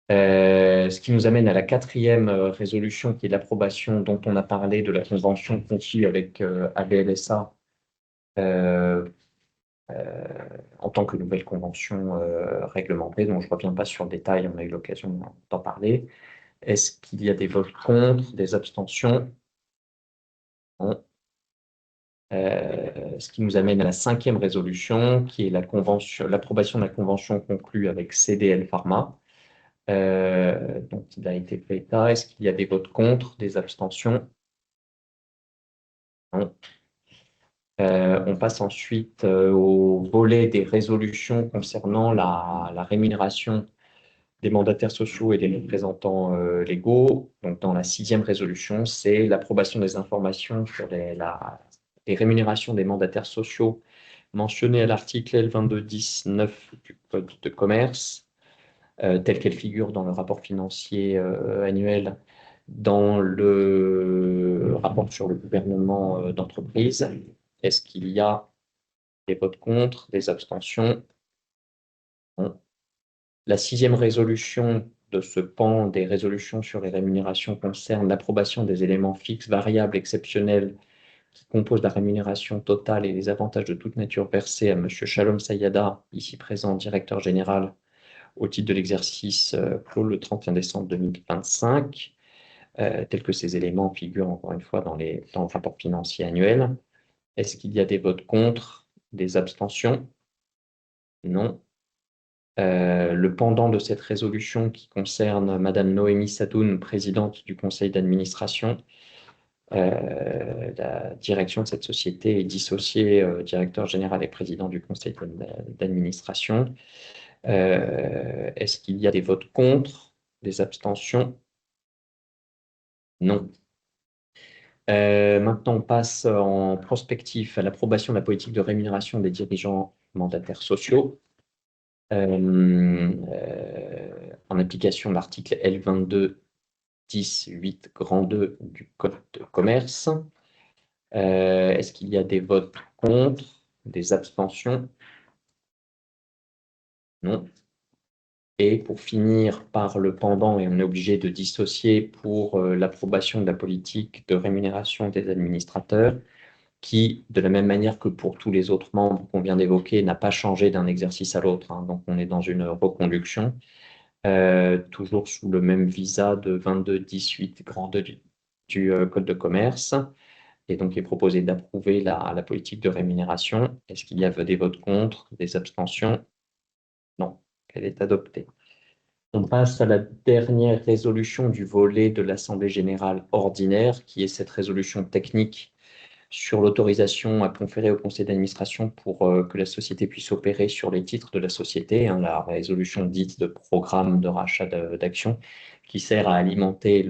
Ce qui nous amène à la 4e résolution, qui est l'approbation dont on a parlé de la convention conclue avec ABLSA en tant que nouvelle convention réglementée, dont je ne reviens pas sur le détail, on a eu l'occasion d'en parler. Est-ce qu'il y a des votes contre, des abstentions? Non. Ce qui nous amène à la 5e résolution, qui est l'approbation de la convention conclue avec CDL Pharma. Donc, il a été fait état. Est-ce qu'il y a des votes contre, des abstentions? Non. On passe ensuite au volet des résolutions concernant la rémunération des mandataires sociaux et des représentants légaux. Donc, dans la 6e résolution, c'est l'approbation des informations sur les rémunérations des mandataires sociaux mentionnées à l'article L2210-9 du Code de commerce, telle qu'elle figure dans le rapport financier annuel, dans le rapport sur le gouvernement d'entreprise. Est-ce qu'il y a des votes contre, des abstentions? Non. La 6e résolution de ce pan des résolutions sur les rémunérations concerne l'approbation des éléments fixes, variables, exceptionnels qui composent la rémunération totale et les avantages de toute nature versés à M. Shalom Sayada, ici présent, directeur général, au titre de l'exercice clos le 31 décembre 2025, tels que ces éléments figurent encore une fois dans le rapport financier annuel. Est-ce qu'il y a des votes contre, des abstentions? Non. Le pendant de cette résolution qui concerne Madame Noémie Sadoun, présidente du conseil d'administration. La direction de cette société est dissociée, directeur général et président du conseil d'administration. Est-ce qu'il y a des votes contre, des abstentions? Non. Maintenant, on passe en prospectif à l'approbation de la politique de rémunération des dirigeants mandataires sociaux. En application de l'article L22-10-8 grand 2 du Code de commerce. Est-ce qu'il y a des votes contre, des abstentions? Non. Et pour finir par le pendant, et on est obligé de dissocier pour l'approbation de la politique de rémunération des administrateurs, qui, de la même manière que pour tous les autres membres qu'on vient d'évoquer, n'a pas changé d'un exercice à l'autre. Donc, on est dans une reconduction, toujours sous le même visa de 22-18 grand 2 du Code de commerce. Et donc, il est proposé d'approuver la politique de rémunération. Est-ce qu'il y a des votes contre, des abstentions? Non, elle est adoptée. On passe à la dernière résolution du volet de l'Assemblée générale ordinaire, qui est cette résolution technique sur l'autorisation à conférer au conseil d'administration pour que la société puisse opérer sur les titres de la société, la résolution dite de programme de rachat d'actions, qui sert à alimenter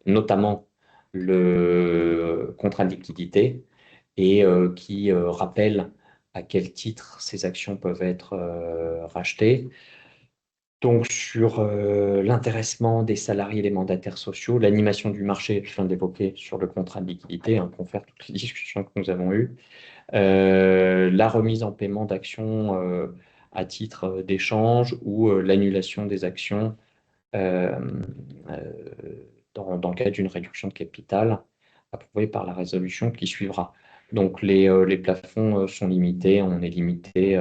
notamment le contrat de liquidité et qui rappelle à quel titre ces actions peuvent être rachetées. Donc, sur l'intéressement des salariés et des mandataires sociaux, l'animation du marché, je viens d'évoquer sur le contrat de liquidité, confère toutes les discussions que nous avons eues, la remise en paiement d'actions à titre d'échange ou l'annulation des actions dans le cadre d'une réduction de capital approuvée par la résolution qui suivra. Donc, les plafonds sont limités, on est limité,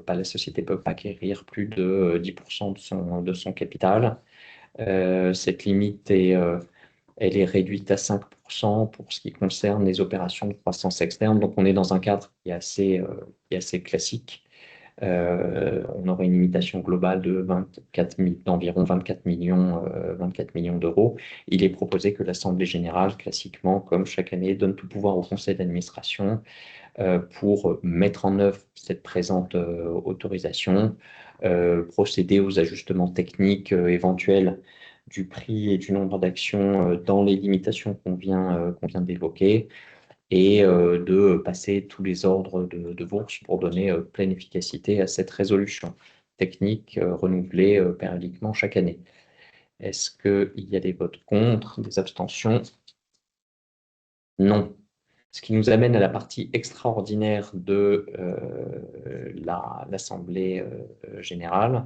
la société ne peut pas acquérir plus de 10% de son capital. Cette limite elle est réduite à 5% pour ce qui concerne les opérations de croissance externe. Donc, on est dans un cadre qui est assez classique On aurait une limitation globale d'environ 24 millions d'euros. Il est proposé que l'Assemblée générale, classiquement, comme chaque année, donne tout pouvoir au conseil d'administration pour mettre en œuvre cette présente autorisation, procéder aux ajustements techniques éventuels du prix et du nombre d'actions dans les limitations qu'on vient d'évoquer, et de passer tous les ordres de bourse pour donner pleine efficacité à cette résolution technique renouvelée périodiquement chaque année. Est-ce qu'il y a des votes contre, des abstentions? Non. Ce qui nous amène à la partie extraordinaire de l'Assemblée générale,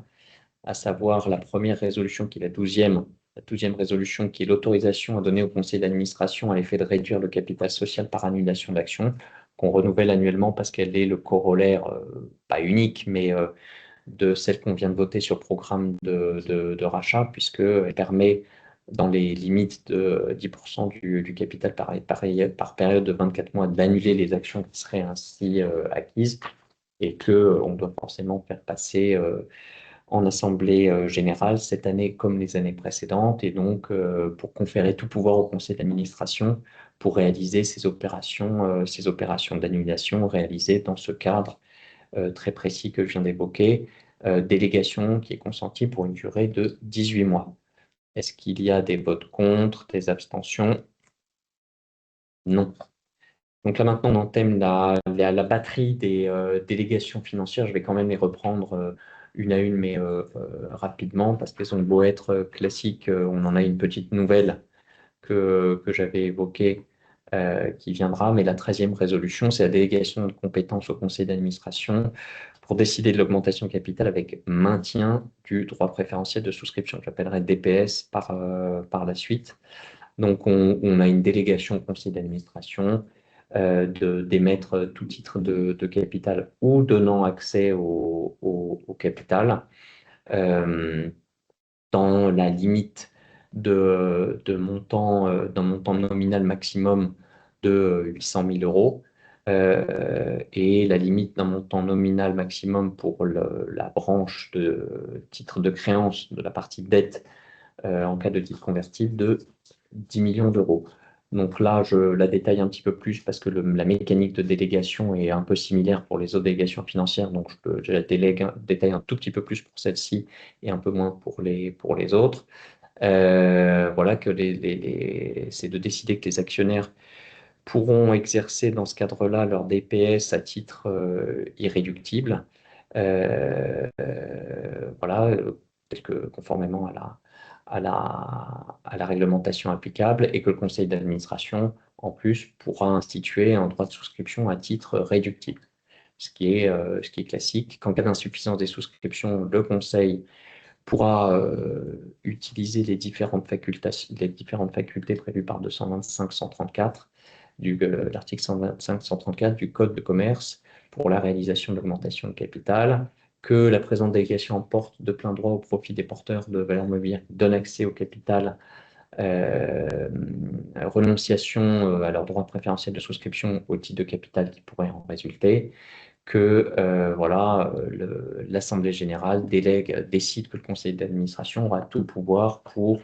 à savoir la première résolution qui est la 12e résolution, qui est l'autorisation à donner au conseil d'administration à l'effet de réduire le capital social par annulation d'actions, qu'on renouvelle annuellement parce qu'elle est le corollaire, pas unique, mais de celle qu'on vient de voter sur le programme de rachat, puisqu'elle permet, dans les limites de 10% du capital par période de 24 mois, d'annuler les actions qui seraient ainsi acquises, et qu'on doit forcément faire passer en assemblée générale cette année comme les années précédentes, et donc pour conférer tout pouvoir au conseil d'administration pour réaliser ces opérations d'annulation réalisées dans ce cadre très précis que je viens d'évoquer, délégation qui est consentie pour une durée de 18 mois. Est-ce qu'il y a des votes contre, des abstentions? Non. Donc là, maintenant, on entame la batterie des délégations financières. Je vais quand même les reprendre une à une, mais rapidement, parce qu'elles ont beau être classiques. On en a une petite nouvelle que j'avais évoquée qui viendra, mais la 13e résolution, c'est la délégation de compétences au conseil d'administration pour décider de l'augmentation de capital avec maintien du droit préférentiel de souscription. J'appellerai DPS par la suite. Donc, on a une délégation au conseil d'administration d'émettre tout titre de capital ou donnant accès au capital dans la limite d'un montant nominal maximum de 800 000 euros et la limite d'un montant nominal maximum pour la branche de titre de créance de la partie dette en cas de titre convertible de 10 millions d'euros. Donc là, je la détaille un petit peu plus parce que la mécanique de délégation est un peu similaire pour les autres délégations financières. Donc je la détaille un tout petit peu plus pour celle-ci et un peu moins pour les autres. Voilà, que c'est de décider que les actionnaires pourront exercer dans ce cadre-là leur DPS à titre irréductible. Voilà, conformément à la réglementation applicable, et que le conseil d'administration, en plus, pourra instituer un droit de souscription à titre réductible, ce qui est classique. Qu'en cas d'insuffisance des souscriptions, le conseil pourra utiliser les différentes facultés prévues par 225-134 l'article 125-134 du Code de commerce pour la réalisation de l'augmentation de capital, que la présente délégation emporte de plein droit au profit des porteurs de valeurs mobilières qui donnent accès au capital, renonciation à leur droit préférentiel de souscription au titre de capital qui pourrait en résulter, que l'Assemblée générale décide que le conseil d'administration aura tout pouvoir pour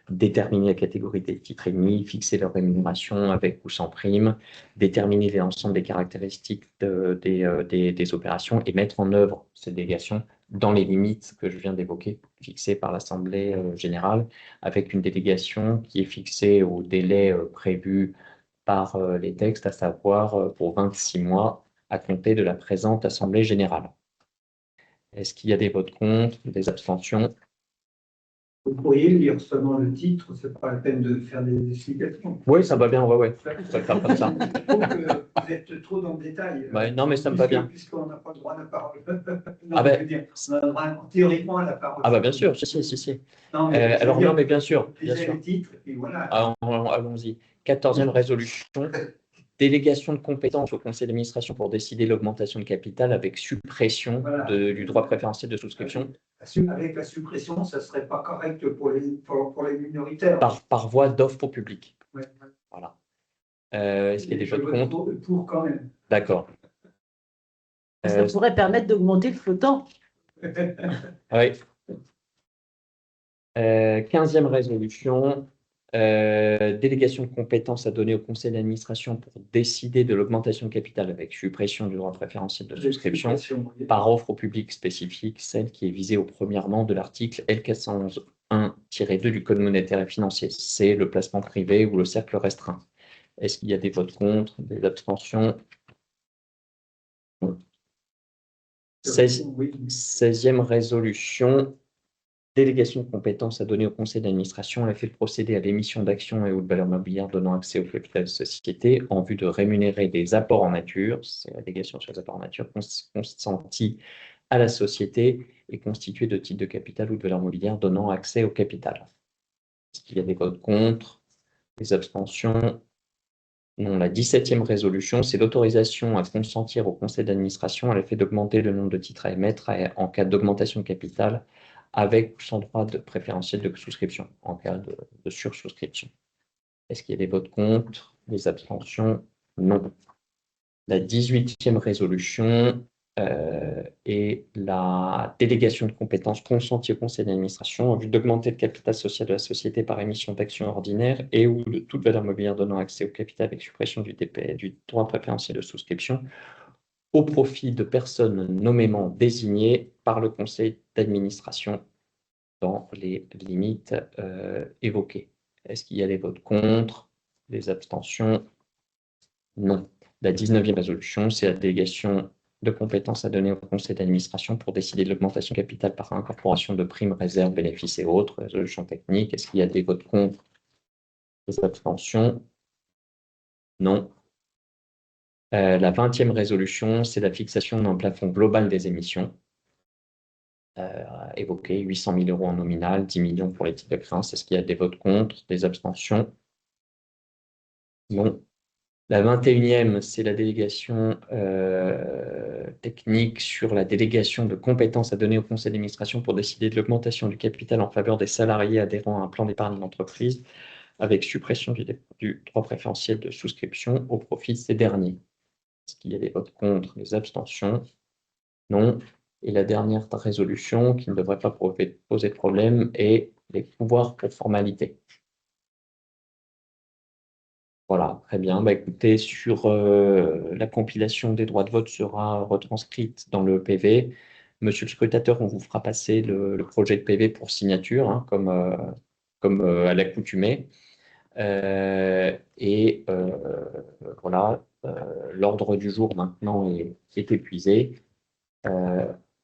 déterminer la catégorie des titres émis, fixer leur rémunération avec ou sans prime, déterminer l'ensemble des caractéristiques des opérations et mettre en œuvre cette délégation dans les limites que je viens d'évoquer, fixées par l'Assemblée générale, avec une délégation qui est fixée au délai prévu par les textes, à savoir pour 26 mois à compter de la présente Assemblée générale. Est-ce qu'il y a des votes contre, des abstentions? Vous pourriez lire seulement le titre, c'est pas la peine de faire des explications. Oui, ça va bien, ouais. On va faire comme ça. Je trouve que vous êtes trop dans le détail. Non, mais ça me va bien. Puisqu'on n'a pas le droit à la parole. On a le droit théoriquement à la parole. Bien sûr, si. Non, mais alors, non, mais bien sûr. Le titre, et voilà. Allons-y. 14e résolution. Délégation de compétences au conseil d'administration pour décider l'augmentation de capital avec suppression du droit préférentiel de souscription. Avec la suppression, ça ne serait pas correct pour les minoritaires. Par voie d'offre au public. Ouais. Voilà. Est-ce qu'il y a des votes contre? Pour quand même. D'accord. Ça pourrait permettre d'augmenter le flottant. Oui. 15e résolution, délégation de compétences à donner au conseil d'administration pour décider de l'augmentation de capital avec suppression du droit préférentiel de souscription par offre au public spécifique, celle qui est visée au premièrement de l'article L411-1-2 du Code monétaire et financier. C'est le placement privé ou le cercle restreint. Est-ce qu'il y a des votes contre, des abstentions? 16e résolution, délégation de compétences à donner au conseil d'administration à l'effet de procéder à l'émission d'actions et ou de valeurs mobilières donnant accès au capital de société en vue de rémunérer des apports en nature, c'est la délégation sur les apports en nature, consentis à la société et constitués de titres de capital ou de valeurs mobilières donnant accès au capital. Est-ce qu'il y a des votes contre, des abstentions? Non, la 17e résolution, c'est l'autorisation à consentir au conseil d'administration à l'effet d'augmenter le nombre de titres à émettre en cas d'augmentation de capital avec ou sans droit de préférentiel de souscription, en cas de sursouscription. Est-ce qu'il y a des votes contre, des abstentions? Non. La 18e résolution est la délégation de compétences consentie au conseil d'administration en vue d'augmenter le capital social de la société par émission d'actions ordinaires et ou de toute valeur mobilière donnant accès au capital avec suppression du droit préférentiel de souscription au profit de personnes nommément désignées par le conseil d'administration dans les limites évoquées. Est-ce qu'il y a des votes contre, des abstentions? Non. La 19e résolution, c'est la délégation de compétences à donner au conseil d'administration pour décider de l'augmentation capitale par incorporation de primes, réserves, bénéfices et autres. Résolution technique. Est-ce qu'il y a des votes contre, des abstentions? Non. La 20e résolution, c'est la fixation d'un plafond global des émissions. Évoqué 800 000 € en nominal, 10 millions pour les titres de créance. Est-ce qu'il y a des votes contre, des abstentions? Non. La 21e, c'est la délégation technique sur la délégation de compétences à donner au conseil d'administration pour décider de l'augmentation du capital en faveur des salariés adhérant à un plan d'épargne d'entreprise avec suppression du droit préférentiel de souscription au profit de ces derniers. Est-ce qu'il y a des votes contre, des abstentions? Non. Et la dernière résolution, qui ne devrait pas poser de problème, est les pouvoirs pour formalité. Voilà, très bien. Bah, écoutez, sur la compilation des droits de vote sera retranscrite dans le PV. Monsieur le scrutateur, on vous fera passer le projet de PV pour signature, hein, comme à l'accoutumée. Voilà, l'ordre du jour maintenant est épuisé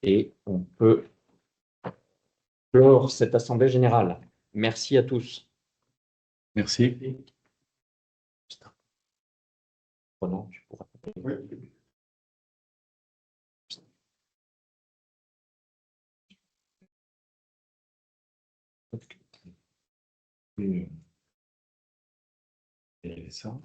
et on peut clore cette assemblée générale. Merci à tous. Merci. Non, tu pourras. Et ça.